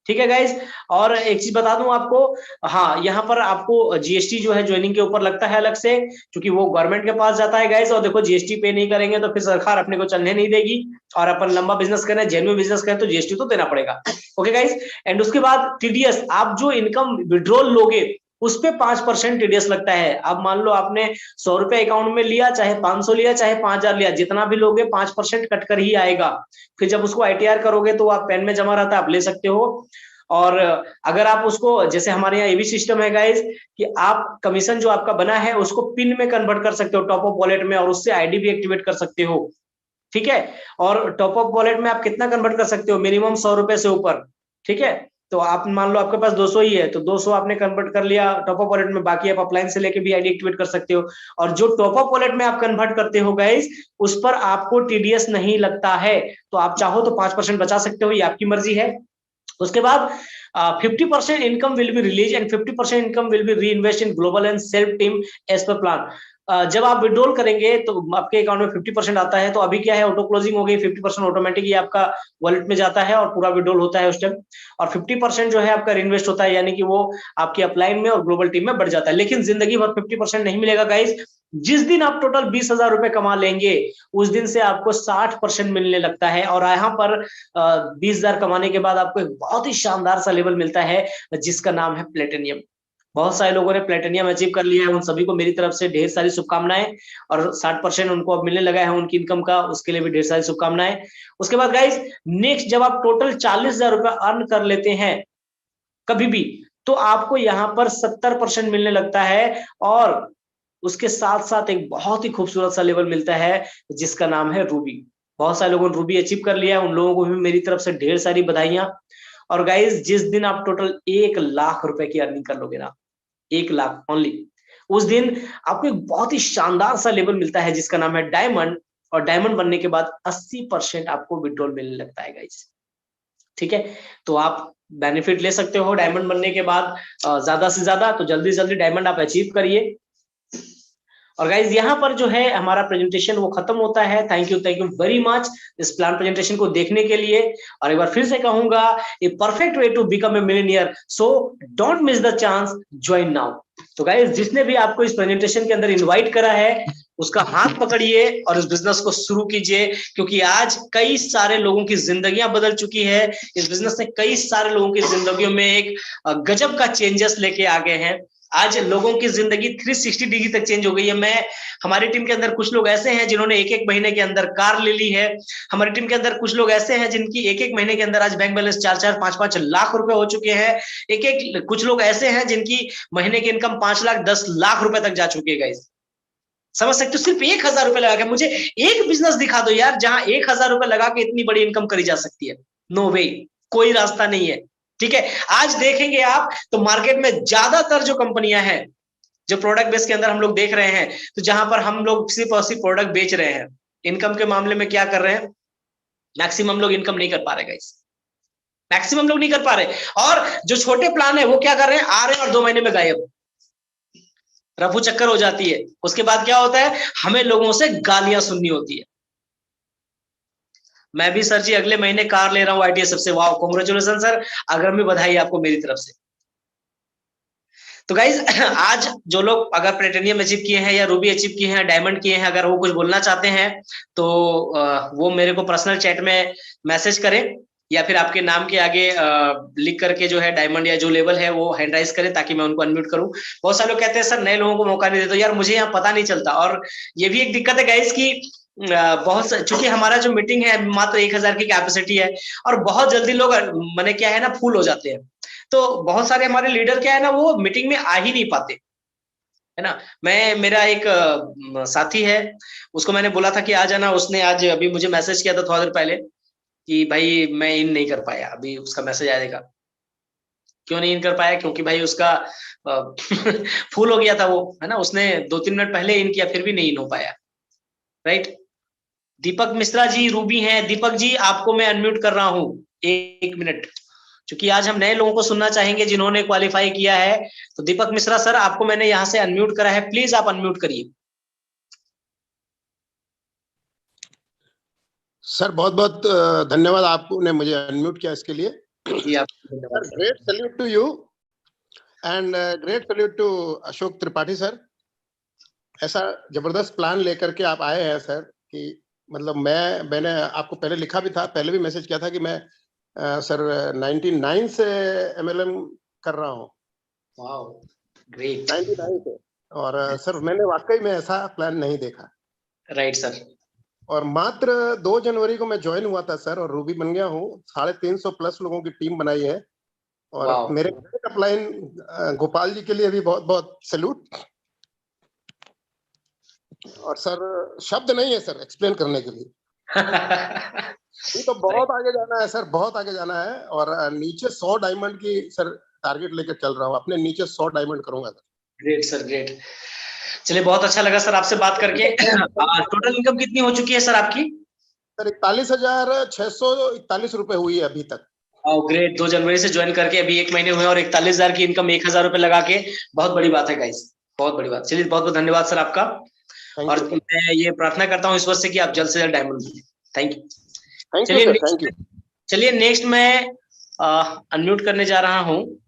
ठीक है गाइज, और एक चीज बता दूं आपको, हाँ यहाँ पर आपको जीएसटी जो है ज्वाइनिंग के ऊपर लगता है अलग से, क्योंकि वो गवर्नमेंट के पास जाता है गाइज। और देखो जीएसटी पे नहीं करेंगे तो फिर सरकार अपने को चलने नहीं देगी, और अपन लंबा बिजनेस करें, जेन्युइन बिजनेस करें तो जीएसटी तो देना पड़ेगा। ओके गाइज, एंड उसके बाद टीडीएस, आप जो इनकम विड्रॉल लोगे उस पे 5% टीडीएस लगता है। अब मान लो आपने 100 रुपए अकाउंट में लिया, चाहे 500 लिया, चाहे 5,000 लिया, जितना भी लोगे 5% कट कर ही आएगा। फिर जब उसको आईटीआर करोगे तो आप पेन में जमा रहता है, आप ले सकते हो। और अगर आप उसको, जैसे हमारे यहाँ ये भी सिस्टम है गाइज कि आप कमीशन जो आपका बना है उसको पिन में कन्वर्ट कर सकते हो, टॉप अप वॉलेट में, और उससे आईडी भी एक्टिवेट कर सकते हो। ठीक है, और टॉप अप वॉलेट में आप कितना कन्वर्ट कर सकते हो, मिनिमम 100 रुपए से ऊपर। ठीक है, तो आप मान लो आपके पास 200 ही है तो 200 आपने कन्वर्ट कर लिया टॉप अप वॉलेट में, बाकी आप अपलाइन से लेके भी आईडी एक्टिवेट कर सकते हो। और जो टॉप अप वॉलेट में आप कन्वर्ट करते हो गाइस, उस पर आपको टीडीएस नहीं लगता है। तो आप चाहो तो 5% बचा सकते हो, ये आपकी मर्जी है। उसके बाद 50% income will be release and 50% income will be reinvest in global and self team as per plan. जब आप विड्रॉल करेंगे तो आपके अकाउंट में 50% आता है, तो अभी क्या है, ऑटो क्लोजिंग हो गई, 50% ऑटोमेटिक ही आपका वॉलेट में जाता है और पूरा विड्रॉल होता है उस टाइम। और 50% जो है आपका इन्वेस्ट होता है, यानी कि वो आपकी अपलाइन में और ग्लोबल टीम में बढ़ जाता है। लेकिन जिंदगी भर 50% नहीं मिलेगा गाइस। जिस दिन आप टोटल 20,000 रुपए कमा लेंगे उस दिन से आपको 60% मिलने लगता है। और यहाँ पर 20,000 कमाने के बाद आपको एक बहुत ही शानदार सा लेवल मिलता है जिसका नाम है प्लेटिनियम। बहुत सारे लोगों ने प्लेटिनियम अचीव कर लिया है, उन सभी को मेरी तरफ से ढेर सारी शुभकामनाएं। और 60% उनको अब मिलने लगा है उनकी इनकम का, उसके लिए भी ढेर सारी शुभकामनाएं। उसके बाद गाइस नेक्स्ट, जब आप टोटल 40,000 रुपए अर्न कर लेते हैं कभी भी, तो आपको यहाँ पर 70% मिलने लगता है। और उसके साथ साथ एक बहुत ही खूबसूरत सा लेवल मिलता है जिसका नाम है रूबी। बहुत सारे लोगों ने रूबी अचीव कर लिया है, उन लोगों को भी मेरी तरफ से ढेर सारी बधाइयां। और गाइज जिस दिन आप टोटल 1 लाख रुपए की अर्निंग कर लोगे ना, 1 लाख ओनली, उस दिन आपको एक बहुत ही शानदार सा लेवल मिलता है जिसका नाम है डायमंड। और डायमंड बनने के बाद 80% आपको विड्रॉल मिलने लगता है गाइज। ठीक है, तो आप बेनिफिट ले सकते हो डायमंड बनने के बाद ज्यादा से ज्यादा, तो जल्दी जल्दी डायमंड आप अचीव करिए। और गाइज यहाँ पर जो है हमारा प्रेजेंटेशन वो खत्म होता है। थैंक यू वेरी मच इस प्लान प्रेजेंटेशन को देखने के लिए। और एक बार फिर से कहूंगा, a perfect way to become a millionaire, so don't miss the chance, join now. तो गाइज जिसने भी आपको इस प्रेजेंटेशन के अंदर इनवाइट करा है, उसका हाथ पकड़िए और इस बिजनेस को शुरू कीजिए, क्योंकि आज कई सारे लोगों की जिंदगियां बदल चुकी है। इस बिजनेस ने कई सारे लोगों की जिंदगियों में एक गजब का चेंजेस लेके आ गए हैं। आज लोगों की जिंदगी 360 डिग्री तक चेंज हो गई है। मैं हमारी टीम के अंदर कुछ लोग ऐसे हैं जिन्होंने एक एक महीने के अंदर कार ले ली है। हमारी टीम के अंदर कुछ लोग ऐसे हैं जिनकी एक एक महीने के अंदर आज बैंक बैलेंस 4-4 5-5 लाख रुपए हो चुके हैं। कुछ लोग ऐसे हैं जिनकी महीने की इनकम 5 लाख 10 लाख रुपए तक जा चुकी है गाइस। समझ सकते हो, सिर्फ 1,000 रुपए लगा के मुझे एक बिजनेस दिखा दो यार जहां 1,000 रुपए लगा के इतनी बड़ी इनकम करी जा सकती है। नो वे, कोई रास्ता नहीं है। ठीक है, आज देखेंगे आप तो मार्केट में ज्यादातर जो कंपनियां हैं, जो प्रोडक्ट बेस के अंदर हम लोग देख रहे हैं, तो जहां पर हम लोग सिर्फ और सिर्फ प्रोडक्ट बेच रहे हैं, इनकम के मामले में क्या कर रहे हैं, मैक्सिमम लोग इनकम नहीं कर पा रहे गाइस, मैक्सिमम लोग नहीं कर पा रहे। और जो छोटे प्लान है वो क्या कर रहे हैं, आ रहे हैं और 2 महीने में गायब, रफू चक्कर हो जाती है। उसके बाद क्या होता है, हमें लोगों से गालियां सुननी होती है। मैं भी सर जी अगले महीने कार ले रहा हूं ITSF से। वाह, कांग्रेचुलेशन सर, अग्रमी बधाई आपको मेरी तरफ से। तो गाइज आज जो लोग अगर प्लेटिनियम अचीव किए हैं या रूबी अचीव किए हैं, डायमंड किए हैं, अगर वो कुछ बोलना चाहते हैं तो वो मेरे को पर्सनल चैट में मैसेज करें, या फिर आपके नाम के आगे लिख करके जो है डायमंड या जो लेवल है वो हैंड राइज करें ताकि मैं उनको अनम्यूट करूं। बहुत सारे लोग कहते हैं सर नए लोगों को मौका नहीं देते। तो यार मुझे यहाँ पता नहीं चलता, और ये भी एक दिक्कत है गाइज की बहुत, चूंकि हमारा जो मीटिंग है मात्र 1,000 की कैपेसिटी है, और बहुत जल्दी लोग मैंने क्या है ना फुल हो जाते हैं। तो बहुत सारे हमारे लीडर क्या है ना, वो मीटिंग में आ ही नहीं पाते, है ना। मेरा एक साथी है, उसको मैंने बोला था कि आ जाना, उसने आज अभी मुझे मैसेज किया था थोड़ा देर पहले कि भाई मैं इन नहीं कर पाया, अभी उसका मैसेज आएगा। क्यों नहीं इन कर पाया, क्योंकि भाई उसका फुल हो गया था वो, है ना। उसने 2-3 मिनट पहले इन किया, फिर भी नहीं इन हो पाया, राइट। दीपक मिश्रा जी रूबी हैं। दीपक जी आपको मैं अनम्यूट कर रहा हूं, 1 मिनट, क्योंकि आज हम नए लोगों को सुनना चाहेंगे जिन्होंने क्वालिफाई किया है। तो दीपक मिश्रा सर आपको मैंने यहां से अनम्यूट करा है, प्लीज आप अनम्यूट करिए। सर बहुत बहुत धन्यवाद, आपने मुझे अनम्यूट किया इसके लिए। जी आपको धन्यवाद। Great salute to you and great salute to Ashok Tripathi sir. ऐसा जबरदस्त प्लान लेकर के आप आए हैं सर कि मतलब मैंने आपको पहले लिखा भी था, पहले भी मैसेज किया था कि मैं सर 99 से MLM कर रहा हूँ। Wow, great. 99 से, और सर मैंने वाकई में ऐसा प्लान नहीं देखा। Right sir. और मात्र 2 जनवरी को मैं ज्वाइन हुआ था सर, और रूबी बन गया हूँ। 350 प्लस लोगों की टीम बनाई है। और मेरे अपलाइन गोपाल जी के लिए भी बहुत बहुत सैल्यूट। और सर शब्द नहीं है सर एक्सप्लेन करने के लिए। ये तो बहुत आगे जाना है सर, बहुत आगे जाना है। और नीचे 100 डायमंड की सर टारगेट लेकर चल रहा हूँ, अपने नीचे 100 डायमंड करूंगा सर। Great sir, great. चलिए बहुत अच्छा लगा सर आपसे बात करके। टोटल इनकम कितनी हो चुकी है सर आपकी? सर 41,641 रुपए हुई है अभी तक। ग्रेट, 2 जनवरी से ज्वाइन करके अभी 1 महीने हुए और 41,000 की इनकम, 1,000 रुपए लगा के, बहुत बड़ी बात है गाइस, बहुत बड़ी बात। चलिए बहुत बहुत धन्यवाद सर आपका। और मैं ये प्रार्थना करता हूँ ईश्वर से कि आप जल्द से जल्द डायमंड बने। Thank you. चलिए नेक्स्ट मैं अनम्यूट करने जा रहा हूँ।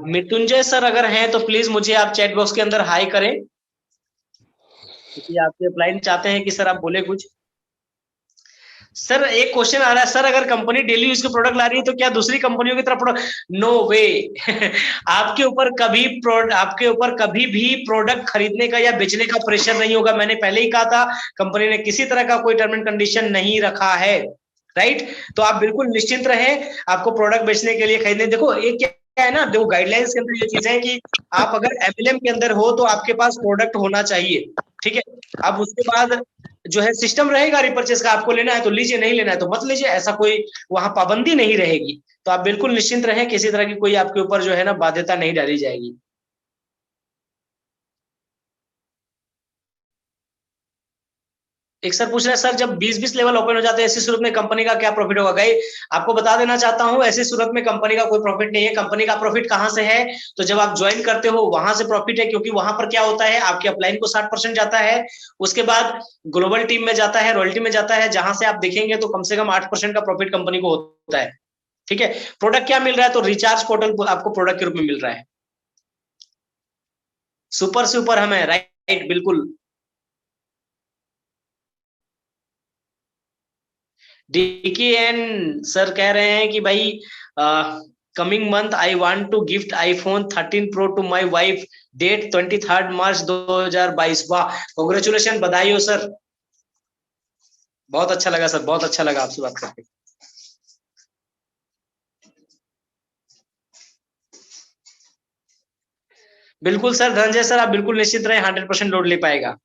मृत्युंजय सर अगर हैं तो प्लीज मुझे आप चैट बॉक्स के अंदर हाई करें, क्योंकि आपके अपलाइन चाहते हैं कि सर आप बोले कुछ। सर एक क्वेश्चन आ रहा है, सर अगर कंपनी डेली यूज के प्रोडक्ट ला रही है तो क्या दूसरी कंपनियों की तरह प्रोडक्ट? नो वे। आपके ऊपर कभी भी प्रोडक्ट खरीदने का या बेचने का प्रेशर नहीं होगा। मैंने पहले ही कहा था, कंपनी ने किसी तरह का कोई टर्म एंड कंडीशन नहीं रखा है, राइट। तो आप बिल्कुल निश्चिंत रहें, आपको प्रोडक्ट बेचने के लिए खरीदने। देखो एक क्या है ना, देखो गाइडलाइंस के अंदर ये चीज है कि आप अगर एमएलएम के अंदर हो तो आपके पास प्रोडक्ट होना चाहिए, ठीक है। अब उसके बाद जो है सिस्टम रहेगा रिपर्चेस का, आपको लेना है तो लीजिए, नहीं लेना है तो मत लीजिए, ऐसा कोई वहां पाबंदी नहीं रहेगी। तो आप बिल्कुल निश्चिंत रहें, किसी तरह की कोई आपके ऊपर जो है ना बाध्यता नहीं डाली जाएगी। एक सर पूछ रहे हैं, सर जब 20-20 लेवल ओपन हो जाते हैं ऐसी सूरत में कंपनी का क्या प्रॉफिट होगा? गई आपको बता देना चाहता हूं, ऐसी सूरत में कंपनी का कोई प्रॉफिट नहीं है। कंपनी का प्रॉफिट कहां से है? तो जब आप ज्वाइन करते हो वहां से प्रॉफिट है, क्योंकि वहां पर क्या होता है, आपके अपलाइन को 60% जाता है, उसके बाद ग्लोबल टीम में जाता है, रॉयल्टी में जाता है, जहां से आप देखेंगे तो कम से कम 8% का प्रॉफिट कंपनी को होता है, ठीक है। प्रोडक्ट क्या मिल रहा है? तो रिचार्ज पोर्टल आपको प्रोडक्ट के रूप में मिल रहा है। सुपर से ऊपर हम है, राइट, बिल्कुल। डीके एन सर कह रहे हैं कि भाई coming month I want to gift iPhone 13 pro to my wife, date 23 March 2022। वाह, कांग्रेचुलेशन, बधाई हो सर। बहुत अच्छा लगा सर, बहुत अच्छा लगा आपसे बात करके। बिल्कुल सर, धनंजय सर आप बिल्कुल निश्चित रहे, 100% लोड ले पाएगा।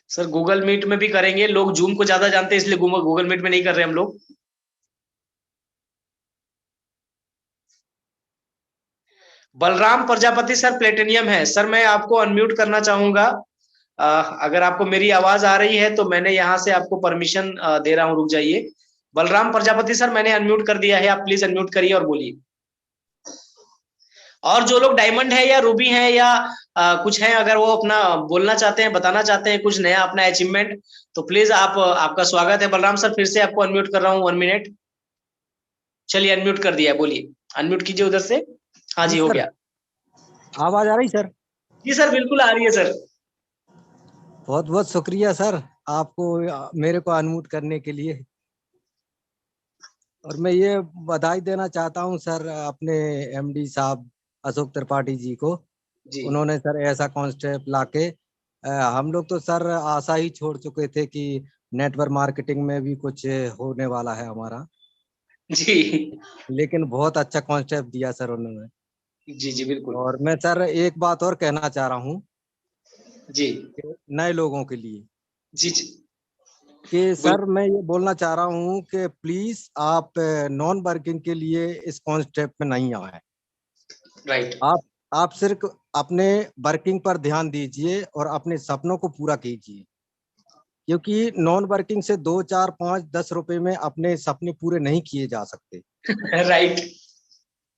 सर गूगल मीट में भी करेंगे, लोग जूम को ज्यादा जानते हैं इसलिए गूगल मीट में नहीं कर रहे हम लोग। बलराम प्रजापति सर प्लेटिनियम है। सर मैं आपको अनम्यूट करना चाहूंगा, अगर आपको मेरी आवाज आ रही है तो मैंने यहाँ से आपको परमिशन दे रहा हूँ, रुक जाइए। बलराम प्रजापति सर मैंने अनम्यूट कर दिया है, आप प्लीज अनम्यूट करिए और बोलिए। और जो लोग डायमंड है या रूबी है या कुछ है, अगर वो अपना बोलना चाहते हैं, बताना चाहते हैं कुछ नया अपना अचीवमेंट, तो प्लीज आप, आपका स्वागत है। बलराम सर फिर से आपको अनम्यूट कर रहा हूँ, 1 मिनट। चलिए अनम्यूट कर दिया, बोलिए, अनम्यूट कीजिए उधर से। हाँ जी, हो सर गया। आवाज आ रही सर? जी सर बिल्कुल आ रही है सर। बहुत बहुत शुक्रिया सर आपको मेरे को अनम्यूट करने के लिए। और मैं ये बधाई देना चाहता हूँ सर अपने एमडी साहब अशोक त्रिपाठी जी को। जी उन्होंने सर ऐसा कॉन्सेप्ट लाके हम लोग तो सर आशा ही छोड़ चुके थे कि नेटवर्क मार्केटिंग में भी कुछ होने वाला है हमारा, जी लेकिन बहुत अच्छा कॉन्सेप्ट दिया सर उन्होंने। जी जी बिल्कुल। और मैं सर एक बात और कहना चाह रहा हूँ जी नए लोगों के लिए जी जी कि बोल। सर मैं ये बोलना चाह रहा हूँ कि प्लीज आप नॉन वर्किंग के लिए इस कॉन्सेप्ट में नहीं आए। राइट आप सिर्फ अपने वर्किंग पर ध्यान दीजिए और अपने सपनों को पूरा कीजिए, क्योंकि नॉन वर्किंग से 2, 4, 5, 10 रुपए में अपने सपने पूरे नहीं किए जा सकते। राइट।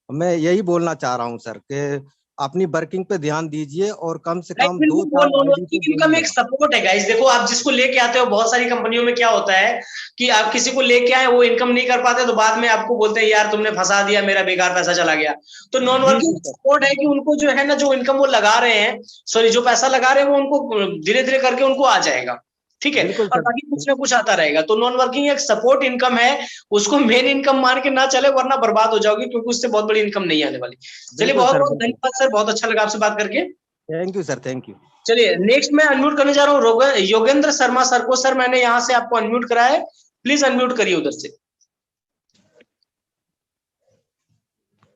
मैं यही बोलना चाह रहा हूँ सर कि अपनी वर्किंग पे ध्यान दीजिए और कम से राइट कम बिल्कुल, वो 2-4 नॉन आईडी तो वर्किंग इनकम एक जोड़िएगा। सपोर्ट है गाइस। देखो आप जिसको लेके आते हो, बहुत सारी कंपनियों में क्या होता है कि आप किसी को लेके आए, वो इनकम नहीं कर पाते तो बाद में आपको बोलते हैं यार तुमने फंसा दिया, मेरा बेकार पैसा चला गया। तो नॉन वर्किंग बिल्कुल सर। सपोर्ट है कि उनको जो है ना, जो इनकम वो लगा रहे हैं, सॉरी जो पैसा लगा रहे हैं वो उनको धीरे धीरे करके उनको आ जाएगा, ठीक है। बिल्कुल और सर। बाकी कुछ ना कुछ आता रहेगा। तो नॉन वर्किंग एक सपोर्ट इनकम है, उसको मेन इनकम मान के ना चले, वरना बर्बाद हो जाओगे, क्योंकि उससे बहुत बड़ी इनकम नहीं आने वाली। चलिए बिल्कुल बहुत सर। बहुत बिल्कुल। धन्यवाद सर, बहुत अच्छा लगा आपसे बात करके। Thank you sir. Thank you. चलिए नेक्स्ट मैं अनम्यूट करने जा रहा हूँ योगेंद्र शर्मा सर को। सर मैंने यहाँ से आपको अनम्यूट करा है, प्लीज अनम्यूट करिए उधर से।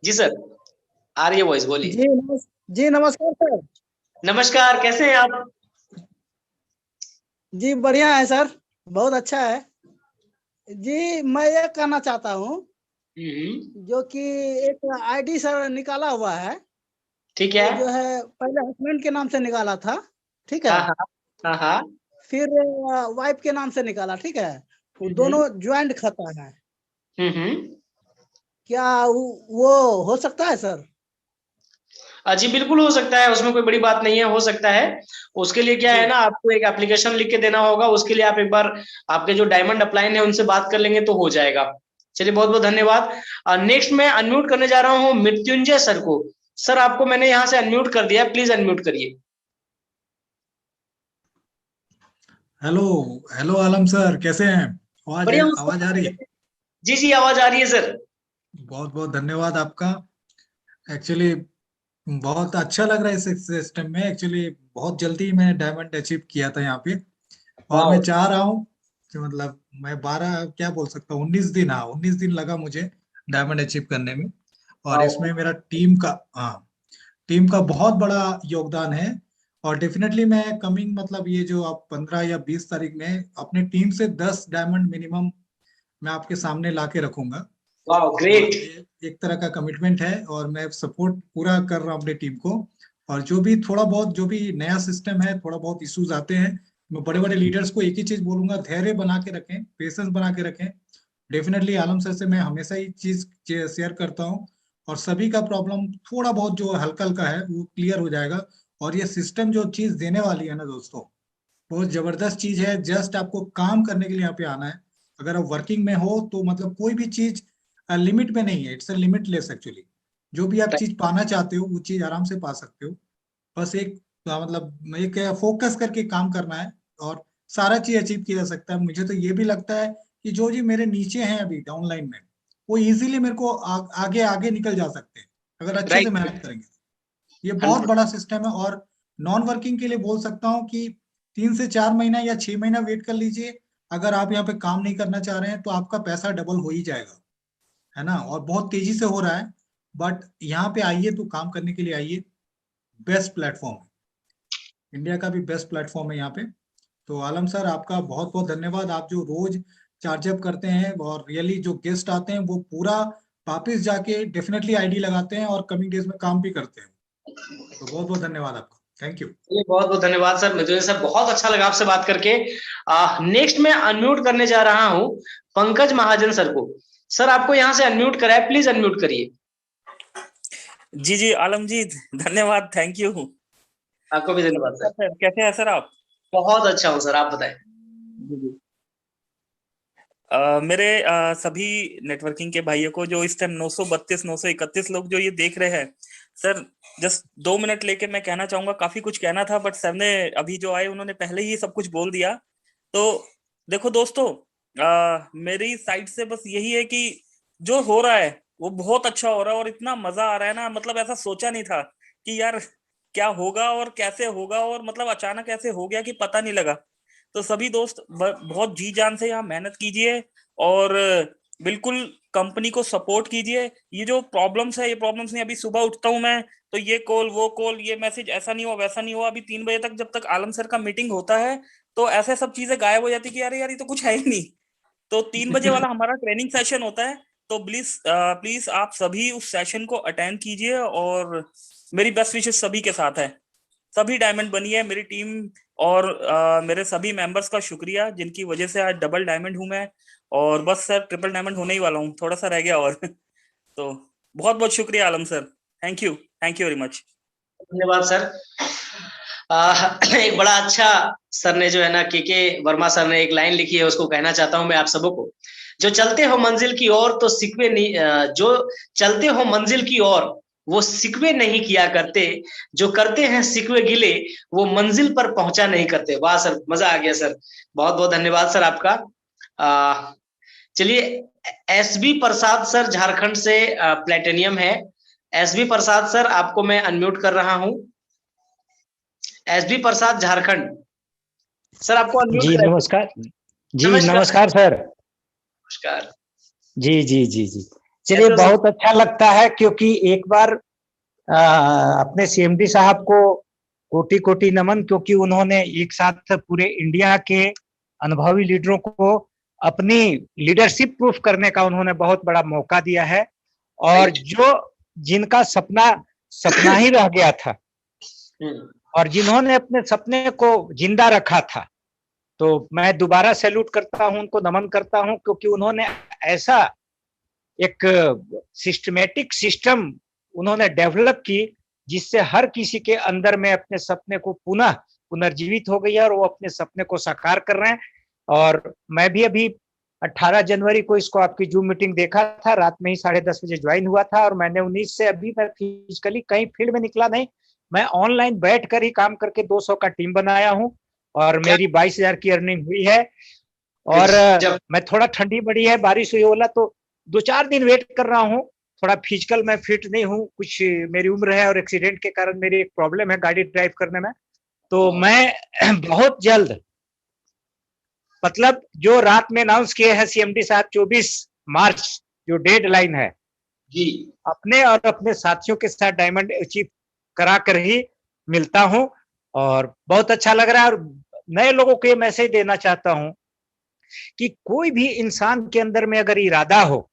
जी सर, आ रही है वॉइस, बोलिए। जी नमस्कार सर। नमस्कार, कैसे हैं आप? जी बढ़िया है सर, बहुत अच्छा है। जी मैं ये कहना चाहता हूँ जो कि एक आईडी सर निकाला हुआ है, ठीक वो है। जो है पहले हस्बैंड के नाम से निकाला था, ठीक है। हाँ हाँ हाँ हाँ। फिर वाइफ के नाम से निकाला, ठीक है। वो हम्म दोनों ज्वाइंट खाता है। हम्म। क्या वो हो सकता है सर? जी बिल्कुल हो सकता है, उसमें कोई बड़ी बात नहीं है, हो सकता है। उसके लिए क्या है जी ना, आपको एक एप्लीकेशन लिख के देना होगा, उसके लिए आप एक बार आपके जो डायमंड अपलाइन है उनसे बात कर लेंगे तो हो जाएगा। चलिए बहुत बहुत धन्यवाद। नेक्स्ट मैं अनम्यूट करने जा रहा हूँ मृत्युंजय सर को। सर आपको मैंने यहाँ से अनम्यूट कर दिया, प्लीज अनम्यूट करिए। हेलो। हेलो आलम सर, कैसे हैं? बढ़िया हूँ आवाज आ रही है? सर। जी जी आवाज आ रही है सर। बहुत बहुत धन्यवाद आपका। एक्चुअली बहुत अच्छा लग रहा है इस सिस्टम में। एक्चुअली बहुत जल्दी मैंने डायमंड अचीव किया था यहाँ पे, और वाह। मैं चाह रहा हूँ तो मतलब मैं 12 क्या बोल सकता हूँ, 19 दिन, हाँ 19 दिन लगा मुझे डायमंड अचीव करने में। और इसमें मेरा टीम का बहुत बड़ा योगदान है। और डेफिनेटली मैं कमिंग मतलब ये जो आप 15 या 20 तारीख में अपने टीम से 10 डायमंड मिनिमम मैं आपके सामने ला के रखूंगा। वाह और ग्रेट। ये एक तरह का कमिटमेंट है और मैं सपोर्ट पूरा कर रहा हूँ अपनी टीम को। और जो भी थोड़ा बहुत जो भी नया सिस्टम है, थोड़ा बहुत इश्यूज आते हैं, मैं बड़े बड़े लीडर्स को एक ही चीज बोलूंगा, धैर्य बना के रखें, पेशेंस बना के रखें। डेफिनेटली आलम सर से मैं हमेशा ही चीज शेयर करता हूँ और सभी का प्रॉब्लम थोड़ा बहुत जो हल्का हल्का है वो क्लियर हो जाएगा। और ये सिस्टम जो चीज देने वाली है ना दोस्तों, बहुत जबरदस्त चीज है। जस्ट आपको काम करने के लिए यहाँ पे आना है। अगर आप वर्किंग में हो तो मतलब कोई भी चीज लिमिट में नहीं है, इट्स अ लिमिटलेस एक्चुअली। जो भी आप चीज पाना चाहते हो वो चीज आराम से पा सकते हो। बस एक मतलब एक फोकस करके काम करना है और सारा चीज अचीव किया जा सकता है। मुझे तो ये भी लगता है कि जो जी मेरे नीचे हैं अभी ऑनलाइन में, वो इजीली मेरे को आगे आगे निकल जा सकते हैं अगर अच्छे से राइट। मेहनत करेंगे। ये बहुत बड़ा सिस्टम है। और नॉन वर्किंग के लिए बोल सकता हूँ कि 3 से 4 महीना या 6 महीना वेट कर लीजिए। अगर आप यहाँ पे काम नहीं करना चाह रहे हैं तो आपका पैसा डबल हो ही जाएगा, है ना। और बहुत तेजी से हो रहा है। बट यहाँ पे आइए तो काम करने के लिए आइए। बेस्ट प्लेटफॉर्म है, इंडिया का भी बेस्ट प्लेटफॉर्म है यहाँ पे। तो आलम सर आपका बहुत बहुत धन्यवाद। आप जो रोज चार्जअप करते हैं और रियली जो गेस्ट आते हैं वो पूरा वापस जाके डेफिनेटली आईडी लगाते हैं और कमिंग डेज में काम भी करते हैं। तो बहुत बहुत धन्यवाद आपका, थैंक यू। चलिए बहुत बहुत धन्यवाद सर, मुझे सर बहुत अच्छा लगा आपसे बात करके। नेक्स्ट मैं अनम्यूट करने जा रहा हूँ पंकज महाजन सर को। सर आपको यहाँ से अनम्यूट करा है, प्लीज अनम्यूट करिए। जी जी आलम जी, धन्यवाद, थैंक यू। आपको भी धन्यवाद सर। कैसे हैं सर आप? बहुत अच्छा हूँ सर, आप बताएं। मेरे सभी नेटवर्किंग के भाइयों को जो इस टाइम 932 931 लोग जो ये देख रहे हैं, सर जस्ट 2 मिनट लेके मैं कहना चाहूंगा। काफी कुछ कहना था बट सर ने अभी जो आए उन्होंने पहले ही सब कुछ बोल दिया। तो देखो दोस्तों, मेरी साइड से बस यही है कि जो हो रहा है वो बहुत अच्छा हो रहा है और इतना मजा आ रहा है ना। मतलब ऐसा सोचा नहीं था कि यार क्या होगा और कैसे होगा, और मतलब अचानक ऐसे हो गया कि पता नहीं लगा। तो सभी दोस्त बहुत जी जान से यहाँ मेहनत कीजिए और बिल्कुल कंपनी को सपोर्ट कीजिए। ये जो प्रॉब्लम्स है, ये प्रॉब्लम्स नहीं, अभी सुबह उठता हूँ मैं तो ये कॉल वो कॉल, ये मैसेज, ऐसा नहीं हुआ वैसा नहीं हुआ। अभी 3 बजे तक जब तक आलम सर का मीटिंग होता है तो ऐसे सब चीजें गायब हो जाती कि यार ये तो कुछ है ही नहीं। तो 3 बजे वाला हमारा ट्रेनिंग सेशन होता है, तो प्लीज प्लीज आप सभी उस सेशन को अटेंड कीजिए। और मेरी बेस्ट विशेष सभी के साथ है, सभी डायमंड बनी है मेरी टीम। और मेरे सभी मेंबर्स का शुक्रिया जिनकी वजह से आज डबल डायमंड हूं मैं। और बस सर ट्रिपल डायमंड होने ही वाला हूँ, थोड़ा सा रह गया और तो बहुत बहुत शुक्रिया Alam sir, thank you very much. धन्यवाद सर। एक बड़ा अच्छा सर ने जो है ना के वर्मा सर ने एक लाइन लिखी है, उसको कहना चाहता हूं मैं आप सबों को। जो चलते हो मंजिल की ओर तो सिकवे नहीं, जो चलते हो मंजिल की ओर वो सिकवे नहीं किया करते, जो करते हैं सिकवे गिले वो मंजिल पर पहुंचा नहीं करते। वाह सर, मजा आ गया सर, बहुत बहुत धन्यवाद सर आपका। चलिए, एसबी प्रसाद सर झारखंड से प्लेटिनियम है। एसबी प्रसाद सर आपको मैं अनम्यूट कर रहा हूं। एसबी प्रसाद झारखंड सर आपको अनम्यूट जी कर। नमस्कार जी, नमस्कार सर। नमस्कार जी जी जी जी, चलिए बहुत अच्छा लगता है क्योंकि एक बार अपने सीएमडी साहब को कोटि कोटि नमन, क्योंकि उन्होंने एक साथ पूरे इंडिया के अनुभवी लीडरों को अपनी लीडरशिप प्रूफ करने का उन्होंने बहुत बड़ा मौका दिया है। और जो जिनका सपना ही रह गया था और जिन्होंने अपने सपने को जिंदा रखा था, तो मैं दोबारा सैल्यूट करता हूं, उनको नमन करता हूं, क्योंकि उन्होंने ऐसा एक सिस्टमेटिक सिस्टम उन्होंने डेवलप की जिससे हर किसी के अंदर में अपने सपने को पुनः पुनर्जीवित हो गई है और वो अपने सपने को साकार कर रहे हैं। और मैं भी अभी 18 जनवरी को इसको आपकी जूम मीटिंग देखा था, रात में ही 10:30 बजे ज्वाइन हुआ था। और मैंने 19 से अभी मैं फिजिकली कहीं फील्ड में निकला नहीं, मैं ऑनलाइन बैठकर ही काम करके 200 का टीम बनाया हूं और मेरी 22,000 की अर्निंग हुई है। और मैं थोड़ा ठंडी बड़ी है, बारिश हुई ओला, तो 2-4 दिन वेट कर रहा हूँ। थोड़ा फिजिकल मैं फिट नहीं हूँ, कुछ मेरी उम्र है और एक्सीडेंट के कारण मेरी एक प्रॉब्लम है गाड़ी ड्राइव करने में। तो मैं बहुत जल्द मतलब जो रात में अनाउंस किए हैं सीएमडी साहब 24 मार्च जो डेडलाइन है जी, अपने और अपने साथियों के साथ डायमंड अचीव करा कर ही मिलता हूं और बहुत अच्छा लग रहा है। और नए लोगों को ये मैसेज देना चाहता हूं कि कोई भी इंसान के अंदर में अगर इरादा हो,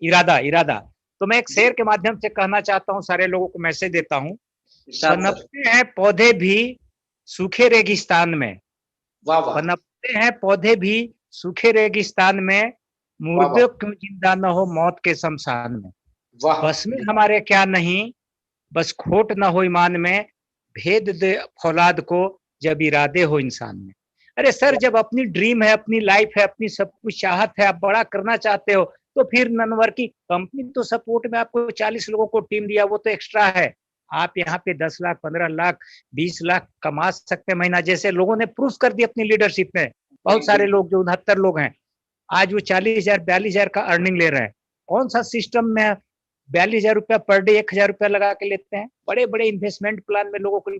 इरादा तो मैं एक शेर के माध्यम से कहना चाहता हूं, सारे लोगों को मैसेज देता हूं। इरशाद सर। पनपते हैं पौधे भी सूखे रेगिस्तान में, वाह वाह, पनपते हैं पौधे भी सूखे रेगिस्तान में, मुर्दे क्यों जिंदा न हो मौत के शमशान में। वाह बस में हमारे क्या नहीं, बस खोट न हो ईमान में, भेद दे फौलाद को जब इरादे हो इंसान में। अरे सर, जब अपनी ड्रीम है, अपनी लाइफ है, अपनी सब कुछ चाहत है, आप बड़ा करना चाहते हो, तो फिर ननवर की कंपनी तो सपोर्ट में आपको 40 लोगों को टीम दिया, वो तो एक्स्ट्रा है। आप यहाँ पे 10 लाख 15 लाख 20 लाख कमा सकते हैं महीना, जैसे लोगों ने प्रूफ कर दिया अपनी लीडरशिप में। बहुत सारे लोग जो 69 लोग हैं आज वो 40,000 42,000 का अर्निंग ले रहे हैं। कौन सा सिस्टम में 42,000 रुपया पर डे 1,000 रुपया लगा के लेते हैं? बड़े बड़े इन्वेस्टमेंट प्लान में लोगों को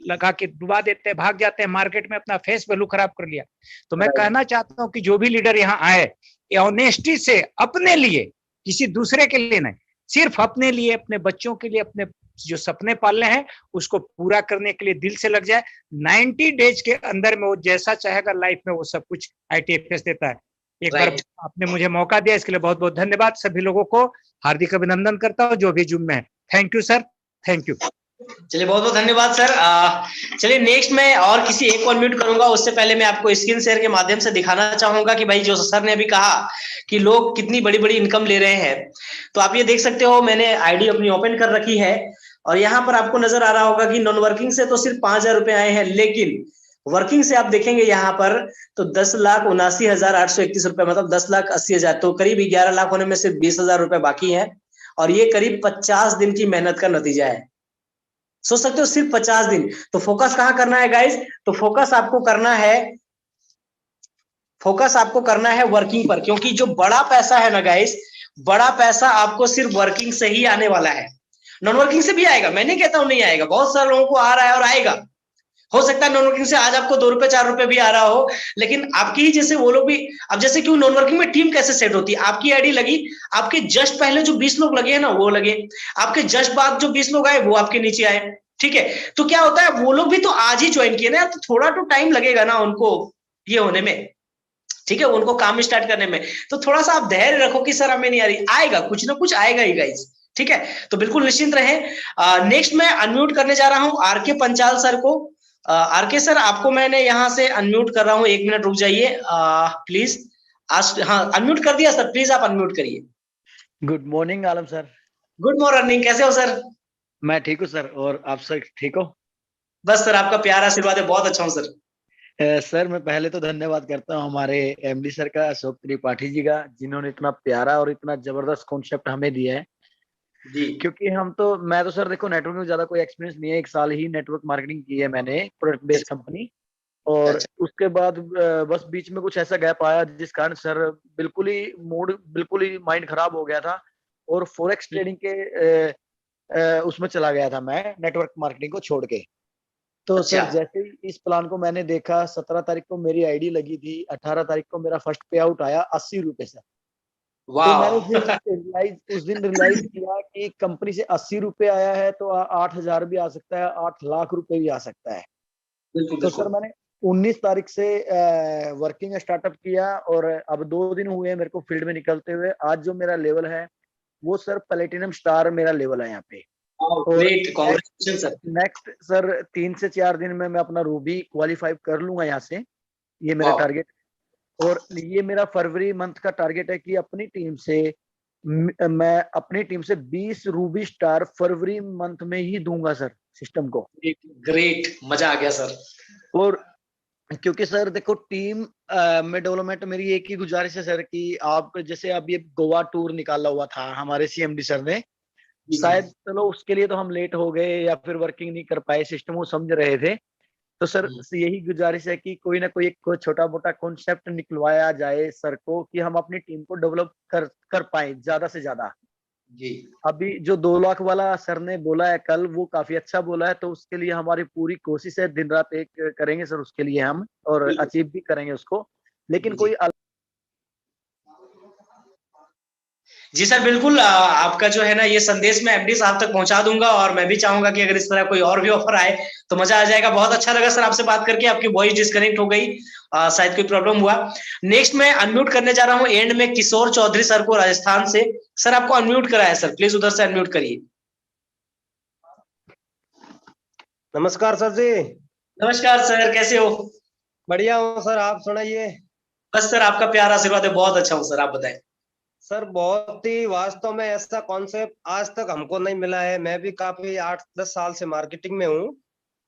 लगा के डुबा देते हैं, भाग जाते हैं मार्केट में, अपना फेस वैल्यू खराब कर लिया। तो मैं कहना चाहता हूं कि जो भी लीडर यहाँ आए, ये ऑनेस्टी से अपने लिए, किसी दूसरे के लिए नहीं, सिर्फ अपने लिए, अपने बच्चों के लिए, अपने जो सपने पालने हैं उसको पूरा करने के लिए दिल से लग जाए। 90 डेज के अंदर में वो जैसा चाहेगा लाइफ में वो सब कुछ ITFS देता है। एक बार आपने मुझे मौका दिया, इसके लिए बहुत बहुत धन्यवाद। सभी लोगों को हार्दिक अभिनंदन करता हूँ जो भी जूम में है। Thank you sir, thank you. चलिए बहुत बहुत धन्यवाद सर। चलिए नेक्स्ट मैं और किसी एक को अनम्यूट करूंगा, उससे पहले मैं आपको स्क्रीन शेयर के माध्यम से दिखाना चाहूंगा कि भाई जो सर ने अभी कहा कि लोग कितनी बड़ी बड़ी इनकम ले रहे हैं, तो आप ये देख सकते हो, मैंने आईडी अपनी ओपन कर रखी है और यहाँ पर आपको नजर आ रहा होगा कि नॉन वर्किंग से तो सिर्फ 5,000 रुपए आए हैं, लेकिन वर्किंग से आप देखेंगे यहाँ पर तो 10,79,831 रुपए, मतलब 10,80,000, तो करीब 11 लाख होने में सिर्फ 20,000 रुपए बाकी है और ये करीब 50 दिन की मेहनत का नतीजा है। सोच सकते हो सिर्फ 50 दिन। तो फोकस कहाँ करना है गाइस? तो फोकस आपको करना है वर्किंग पर, क्योंकि जो बड़ा पैसा है ना गाइस, बड़ा पैसा आपको सिर्फ वर्किंग से ही आने वाला है। नॉन वर्किंग से भी आएगा, मैं नहीं कहता हूं नहीं आएगा, बहुत सारे लोगों को आ रहा है और आएगा। हो सकता है नॉन वर्किंग से आज आपको 2 रुपए 4 रुपए भी आ रहा हो, लेकिन आपकी ही जैसे वो लोग भी, अब जैसे क्यों नॉन वर्किंग में टीम कैसे सेट होती है? आपकी आईडी लगी, आपके जस्ट पहले जो 20 लोग लगे हैं ना वो लगे, आपके जस्ट बाद जो 20 लोग आए वो आपके नीचे आए, ठीक है? तो क्या होता है, वो लोग भी तो आज ही ज्वाइन किए ना, तो थोड़ा तो टाइम लगेगा ना उनको ये होने में, ठीक है, उनको काम स्टार्ट करने में। तो थोड़ा सा आप धैर्य रखो कि सर हमें नहीं आ रही, आएगा, कुछ ना कुछ आएगा ही गाइस, ठीक है? तो बिल्कुल निश्चिंत रहें। नेक्स्ट मैं अनम्यूट करने जा रहा हूं आरके पंचाल सर को। आरके सर, आपको मैंने यहां से अनम्यूट कर रहा हूं, 1 मिनट रुक जाइए प्लीज। हाँ, अनम्यूट कर दिया सर, प्लीज आप अनम्यूट करिए। गुड मॉर्निंग आलम सर। गुड मॉर्निंग, कैसे हो सर? मैं ठीक हूँ सर, और आप सर ठीक हो? बस सर आपका प्यार आशीर्वाद है, बहुत अच्छा हूँ सर। सर मैं पहले तो धन्यवाद करता हूँ हमारे MD सर का, अशोक त्रिपाठी जी का, जिन्होंने इतना प्यारा और इतना जबरदस्त कॉन्सेप्ट हमें दिया है जी। क्योंकि मैं तो सर देखो नेटवर्क में ज्यादा कोई एक्सपीरियंस नहीं है, 1 साल ही नेटवर्क मार्केटिंग की है मैंने, प्रोडक्ट बेस्ड कंपनी, और उसके बाद बस बीच में कुछ ऐसा गैप आया जिस कारण सर बिल्कुल ही माइंड खराब हो गया था और फॉरेक्स ट्रेडिंग के उसमें चला गया था मैं, नेटवर्क मार्केटिंग को छोड़ के। तो सर जैसे ही इस प्लान को मैंने देखा, 17 तारीख को मेरी आईडी लगी थी, 18 तारीख को मेरा फर्स्ट पे आउट आया 80 रुपए से। तो मैंने उस दिन रियलाइज किया कि कंपनी से 80 रुपए आया है तो 8,000 भी आ सकता है, 8 लाख रुपए भी आ सकता है। तो सर मैंने 19 तारीख से वर्किंग स्टार्टअप किया और अब 2 दिन हुए मेरे को फील्ड में निकलते हुए। आज जो मेरा लेवल है वो सर प्लेटिनम स्टार मेरा लेवल है यहाँ पे। नेक्स्ट सर 3 से 4 दिन में मैं अपना रूबी क्वालिफाई कर लूंगा यहाँ से, ये मेरा टारगेट। और ये मेरा फरवरी मंथ का टारगेट है कि मैं अपनी टीम से 20 रूबी स्टार फरवरी मंथ में ही दूंगा सर सिस्टम को। ग्रेट, मजा आ गया सर। और क्योंकि सर देखो टीम में डेवलपमेंट मेरी एक ही गुजारिश है सर कि आप जैसे अब ये गोवा टूर निकाला हुआ था हमारे CMD सर ने, शायद चलो उसके लिए तो हम लेट हो गए या फिर वर्किंग नहीं कर पाए, सिस्टम वो समझ रहे थे। तो सर यही गुजारिश है कि कोई ना कोई एक छोटा मोटा कॉन्सेप्ट निकलवाया जाए सर को कि हम अपनी टीम को डेवलप कर पाए ज्यादा से ज्यादा। जी। अभी जो 2 लाख वाला सर ने बोला है कल, वो काफी अच्छा बोला है, तो उसके लिए हमारी पूरी कोशिश है, दिन रात एक करेंगे सर उसके लिए हम, और अचीव भी करेंगे उसको। लेकिन कोई जी सर, बिल्कुल आपका जो है ना ये संदेश मैं एमडी साहब तक पहुंचा दूंगा, और मैं भी चाहूंगा कि अगर इस तरह कोई और भी ऑफर आए तो मजा आ जाएगा। बहुत अच्छा लगा सर आपसे बात करके, आपकी वॉइस डिस्कनेक्ट हो गई, शायद कोई प्रॉब्लम हुआ। नेक्स्ट मैं अनम्यूट करने जा रहा हूँ एंड में किशोर चौधरी सर को, राजस्थान से। सर आपको अनम्यूट करा है सर, प्लीज उधर से अनम्यूट करिए। नमस्कार सर जी। नमस्कार सर, कैसे हो? बढ़िया हूँ सर, आप सुनाइए। बस सर आपका प्यार आशीर्वाद है, बहुत अच्छा हूँ सर, आप बताएं। सर बहुत ही वास्तव में ऐसा कॉन्सेप्ट आज तक हमको नहीं मिला है। मैं भी काफी 8-10 साल से मार्केटिंग में हूँ।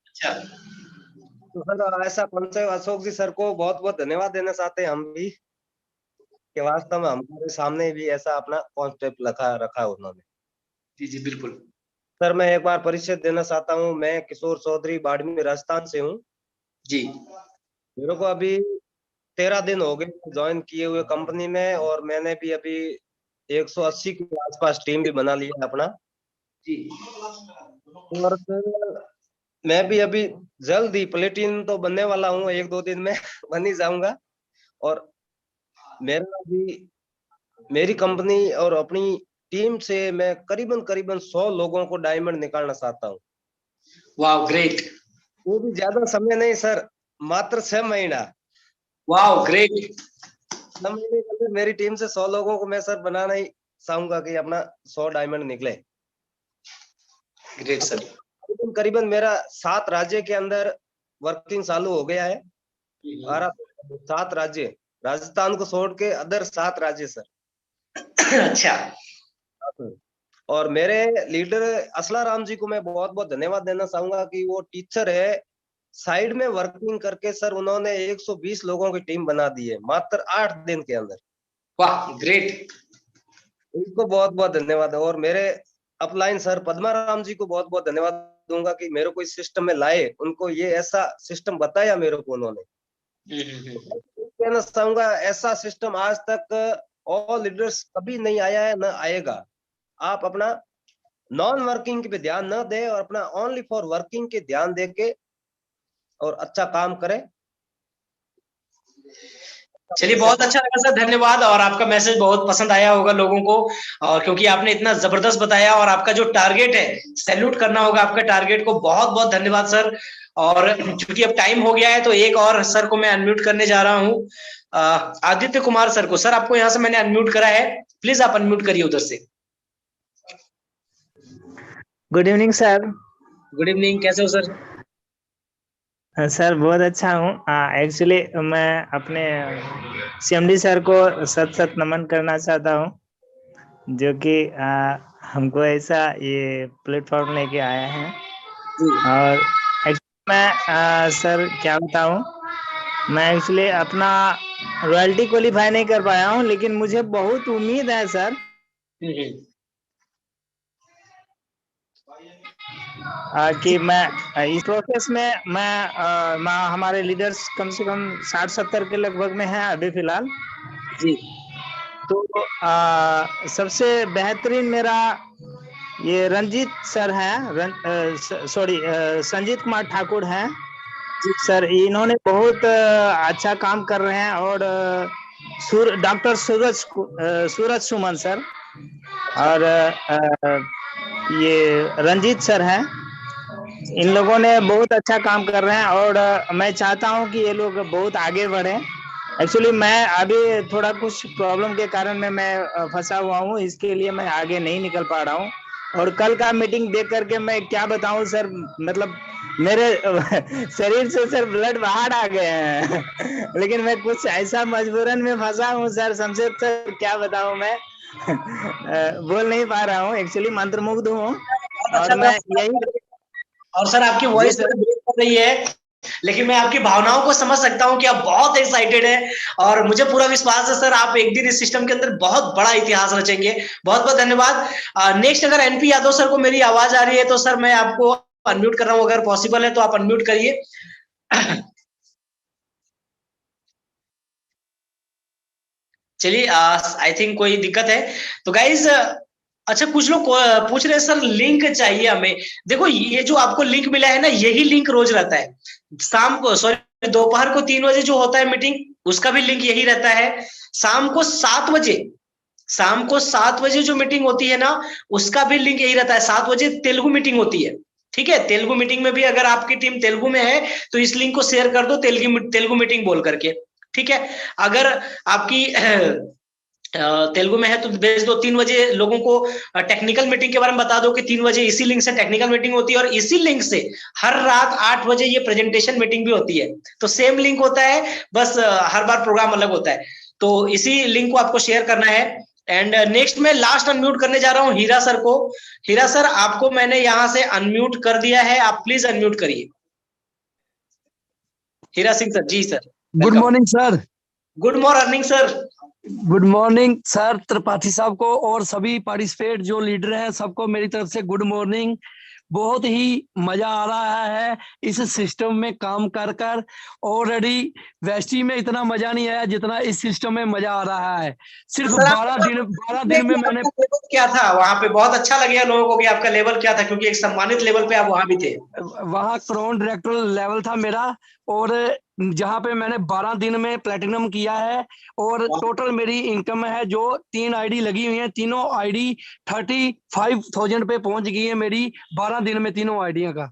अच्छा। तो सर ऐसा कॉन्सेप्ट अशोक जी सर को बहुत बहुत धन्यवाद देना चाहते हैं हम भी, कि वास्तव में हमारे सामने भी ऐसा अपना कॉन्सेप्ट रखा है उन्होंने। जी जी बिल्कुल सर, मैं एक बार परिचय देना चाहता हूँ। मैं किशोर चौधरी, बाड़मेर राजस्थान से हूँ जी। मेरे को अभी 13 दिन हो गए ज्वाइन किए हुए कंपनी में, और मैंने भी अभी 180 के आसपास टीम भी बना लिया है अपना। जी। और फिर मैं भी अभी जल्द ही प्लेटिन तो बनने वाला हूँ, 1-2 दिन में बन ही जाऊंगा। और मेरी कंपनी और अपनी टीम से मैं करीबन 100 लोगों को डायमंड निकालना चाहता हूँ। वाह ग्रेट। वो भी ज्यादा समय नहीं सर, मात्र 6 महीना। वाह ग्रेट। 6 महीने के अंदर मेरी टीम से 100 लोगों को मैं सर बनाना ही चाहूंगा कि अपना 100 डायमंड निकले। Great sir. करीबन मेरा 7 राज्य के अंदर वर्किंग चालू हो गया है। 7 राज्य, राजस्थान को छोड़ के अदर 7 राज्य सर। अच्छा। और मेरे लीडर असलाराम जी को मैं बहुत बहुत धन्यवाद देना चाहूंगा कि वो टीचर है, साइड में वर्किंग करके सर उन्होंने 120 लोगों की टीम बना दी है मात्र 8 दिन के अंदर। वाह ग्रेट। उनको बहुत बहुत धन्यवाद। और मेरे अपलाइन सर पद्माराम जी को बहुत बहुत धन्यवाद दूंगा कि मेरे को इस सिस्टम में लाए, उनको ये ऐसा सिस्टम बताया मेरे को उन्होंने। कहना चाहूंगा ऐसा सिस्टम आज तक ऑल लीडर्स कभी नहीं आया है, न आएगा। आप अपना नॉन वर्किंग पे ध्यान न दे और अपना ओनली फॉर वर्किंग के ध्यान दे के और अच्छा काम करें। चलिए बहुत अच्छा लगा सर, धन्यवाद। और आपका मैसेज बहुत पसंद आया होगा लोगों को, और क्योंकि आपने इतना जबरदस्त बताया, और आपका जो टारगेट है, सैल्यूट करना होगा आपका टारगेट को। बहुत बहुत धन्यवाद सर। और चूंकि अब टाइम हो गया है तो एक और सर को मैं अनम्यूट करने जा रहा हूँ, आदित्य कुमार सर को। सर आपको यहाँ से मैंने अनम्यूट करा है, प्लीज आप अनम्यूट करिए उधर से। Good evening sir. Good evening, कैसे हो सर? सर बहुत अच्छा हूँ। एक्चुअली मैं अपने सीएमडी सर को सत नमन करना चाहता हूँ, जो कि हमको ऐसा ये प्लेटफॉर्म लेके आया है। और एक्चुअली मैं सर क्या बताऊँ, मैं एक्चुअली अपना रॉयल्टी क्वालिफाई नहीं कर पाया हूँ, लेकिन मुझे बहुत उम्मीद है सर कि मैं इस प्रोसेस में मैं हमारे लीडर्स कम से कम 60-70 के लगभग में है अभी फिलहाल जी। तो सबसे बेहतरीन मेरा ये रंजीत सर है, संजीत कुमार ठाकुर हैं सर। इन्होंने बहुत अच्छा काम कर रहे हैं। और डॉक्टर सूरज सुमन सर और ये रंजीत सर हैं, इन लोगों ने बहुत अच्छा काम कर रहे हैं। और मैं चाहता हूं कि ये लोग बहुत आगे बढ़े। एक्चुअली मैं अभी थोड़ा कुछ प्रॉब्लम के कारण मैं फंसा हुआ हूं, इसके लिए मैं आगे नहीं निकल पा रहा हूं। और कल का मीटिंग देख करके मैं क्या बताऊं सर, मतलब मेरे शरीर से सर ब्लड बाहर आ गए हैं लेकिन मैं कुछ ऐसा मजबूरन में फंसा हूं सर, शमशेद सर क्या बताऊं मैं बोल नहीं पा रहा हूं। एक्चुअली मंत्रमुग्ध हूं। और मैं यही, और सर आपकी वॉइस ब्रेक कर रही है, लेकिन मैं आपकी भावनाओं को समझ सकता हूं कि आप बहुत एक्साइटेड हैं, और मुझे पूरा विश्वास है सर आप एक दिन इस सिस्टम के अंदर बहुत बड़ा इतिहास रचेंगे। बहुत बहुत धन्यवाद। नेक्स्ट अगर एनपी यादव सर को मेरी आवाज आ रही है तो सर मैं आपको अनम्यूट कर रहा हूं, अगर पॉसिबल है तो आप अनम्यूट करिए। चलिए आई थिंक कोई दिक्कत है तो गाइज। अच्छा कुछ लोग पूछ रहे हैं सर लिंक चाहिए हमें। देखो ये जो आपको लिंक मिला है ना, यही लिंक रोज रहता है शाम को, सॉरी दोपहर को 3 बजे जो होता है मीटिंग, उसका भी लिंक यही रहता है। शाम को 7 बजे जो मीटिंग होती है ना, उसका भी लिंक यही रहता है। 7 बजे तेलुगु मीटिंग होती है, ठीक है। तेलुगु मीटिंग में भी अगर आपकी टीम तेलुगु में है तो इस लिंक को शेयर कर दो, तेलुगु मीटिंग बोल करके, ठीक है। अगर आपकी तेलुगु में है तो भेज दो। 3 बजे लोगों को टेक्निकल मीटिंग के बारे में बता दो कि 3 बजे इसी लिंक से टेक्निकल मीटिंग होती है, और इसी लिंक से हर रात 8 बजे ये प्रेजेंटेशन मीटिंग भी होती है। तो सेम लिंक होता है, बस हर बार प्रोग्राम अलग होता है। तो इसी लिंक को आपको शेयर करना है। एंड नेक्स्ट मैं लास्ट अनम्यूट करने जा रहा हूं हीरा सर को। हीरा सर, आपको मैंने यहां से अनम्यूट कर दिया है, आप प्लीज अनम्यूट करिए। हीरा सिंह सर, जी sir. Good morning sir. Good morning sir. Good morning sir Tripathi साहब को और सभी पार्टिसिपेट जो लीडर हैं सबको मेरी तरफ से गुड मॉर्निंग। बहुत ही मजा आ रहा है इस सिस्टम में काम कर कर। ऑलरेडी वेस्टी में इतना मजा नहीं आया जितना इस सिस्टम में मजा आ रहा है। सिर्फ 12 दिन में मैंने क्या था वहां पे, बहुत अच्छा लगेगा लोगों को कि आपका लेवल क्या था, क्योंकि एक सम्मानित लेवल पे आप वहां भी थे। वहां क्राउन डायरेक्टर लेवल था मेरा, और जहां पे मैंने 12 दिन में प्लेटिनम किया है। और टोटल मेरी इनकम है जो 3 आईडी लगी हुई है, तीनों आईडी 35,000 पे पहुंच गई है मेरी 12 दिन में। तीनों आईडिया का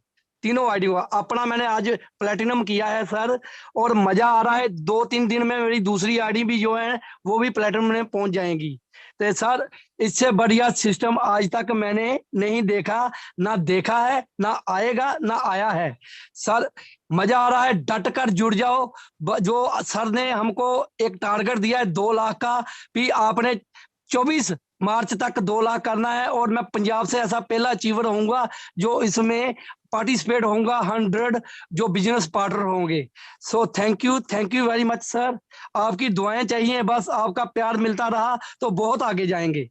अपना मैंने आज प्लेटिनम किया है सर, और मजा आ रहा है। 2-3 दिन में मेरी दूसरी आईडी भी जो है वो भी प्लेटिनम में पहुंच जाएंगी। तो सर इससे बढ़िया सिस्टम आज तक मैंने नहीं देखा, ना देखा है, ना आएगा, ना आया है। सर मजा आ रहा है, डट कर जुड़ जाओ। जो सर ने हमको एक टारगेट दिया है 2 लाख का, भी आपने 24 मार्च तक 2 लाख करना है, और मैं पंजाब से ऐसा पहला अचीवर होऊंगा जो इसमें पार्टिसिपेट होऊंगा। 100 जो बिजनेस पार्टनर होंगे। So thank you very much sir. आपकी दुआएं चाहिए, बस आपका प्यार मिलता रहा तो बहुत आगे जाएंगे।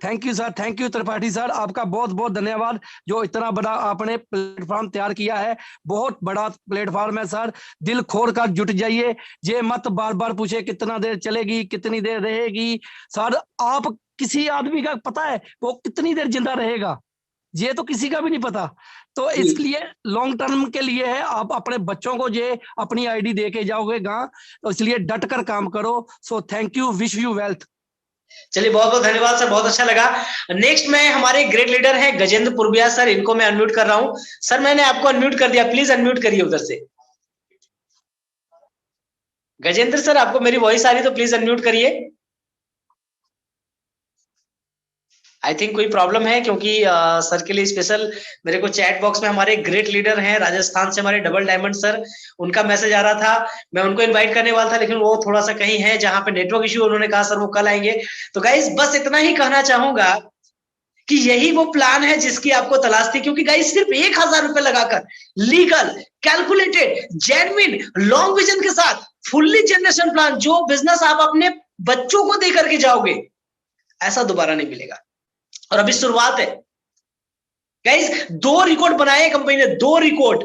Thank you sir, thank you Tripathi sir, आपका बहुत बहुत धन्यवाद जो इतना बड़ा आपने प्लेटफॉर्म तैयार किया है। बहुत बड़ा प्लेटफॉर्म है सर, दिल खोल कर जुट जाइए। ये मत बार बार पूछे कितना देर चलेगी, कितनी देर रहेगी। सर आप किसी आदमी का पता है वो कितनी देर जिंदा रहेगा, ये तो किसी का भी नहीं पता। तो इसलिए लॉन्ग टर्म के लिए है, आप अपने बच्चों को ये अपनी आईडी दे के जाओगे गांव, तो इसलिए डट कर काम करो। So thank you, wish you wealth. चलिए बहुत बहुत धन्यवाद सर, बहुत अच्छा लगा। नेक्स्ट में हमारे ग्रेट लीडर हैं गजेंद्र पुरबिया सर, इनको मैं अनम्यूट कर रहा हूं। सर मैंने आपको अनम्यूट कर दिया, प्लीज अनम्यूट करिए उधर से। गजेंद्र सर आपको मेरी वॉइस आ रही तो प्लीज अनम्यूट करिए। आई थिंक कोई प्रॉब्लम है, क्योंकि सर के लिए स्पेशल मेरे को चैट बॉक्स में हमारे ग्रेट लीडर हैं राजस्थान से हमारे डबल डायमंड सर, उनका मैसेज आ रहा था। मैं उनको इनवाइट करने वाला था, लेकिन वो थोड़ा सा कहीं है जहां पे नेटवर्क इश्यू, उन्होंने कहा सर वो कल आएंगे। तो गाइस बस इतना ही कहना चाहूंगा कि यही वो प्लान है जिसकी आपको तलाश थी, क्योंकि गाइस सिर्फ 1000 रुपए लगाकर legal, calculated, genuine, long vision के साथ फुल्ली जनरेशन प्लान, जो बिजनेस आप अपने बच्चों को दे करके जाओगे, ऐसा दोबारा नहीं मिलेगा। और अभी शुरुआत है गाइस। 2 रिकॉर्ड बनाए कंपनी ने, 2 रिकॉर्ड।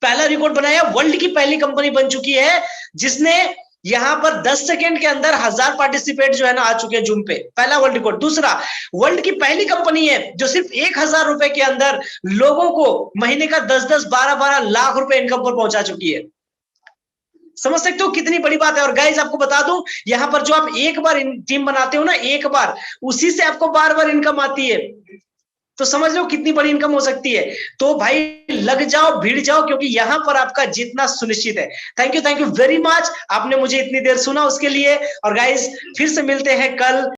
पहला रिकॉर्ड बनाया, वर्ल्ड की पहली कंपनी बन चुकी है जिसने यहां पर 10 सेकेंड के अंदर 1000 पार्टिसिपेट जो है ना आ चुके हैं जूम पे, पहला वर्ल्ड रिकॉर्ड। दूसरा, वर्ल्ड की पहली कंपनी है जो सिर्फ 1000 रुपए के अंदर लोगों को महीने का 10-10, 12-12 लाख रुपए इनकम पर पहुंचा चुकी है। समझ सकते हो कितनी बड़ी बात है। और गाइस आपको बता दूं, यहां पर जो आप एक बार टीम बनाते हो ना, एक बार, उसी से आपको बार-बार इनकम आती है। तो समझ लो कितनी बड़ी इनकम हो सकती है। तो भाई लग जाओ, भिड़ जाओ, क्योंकि यहां पर आपका जीतना सुनिश्चित है। थैंक यू वेरी मच, आपने मुझे इतनी देर सुना उसके लिए। और गाइस फिर से मिलते हैं कल।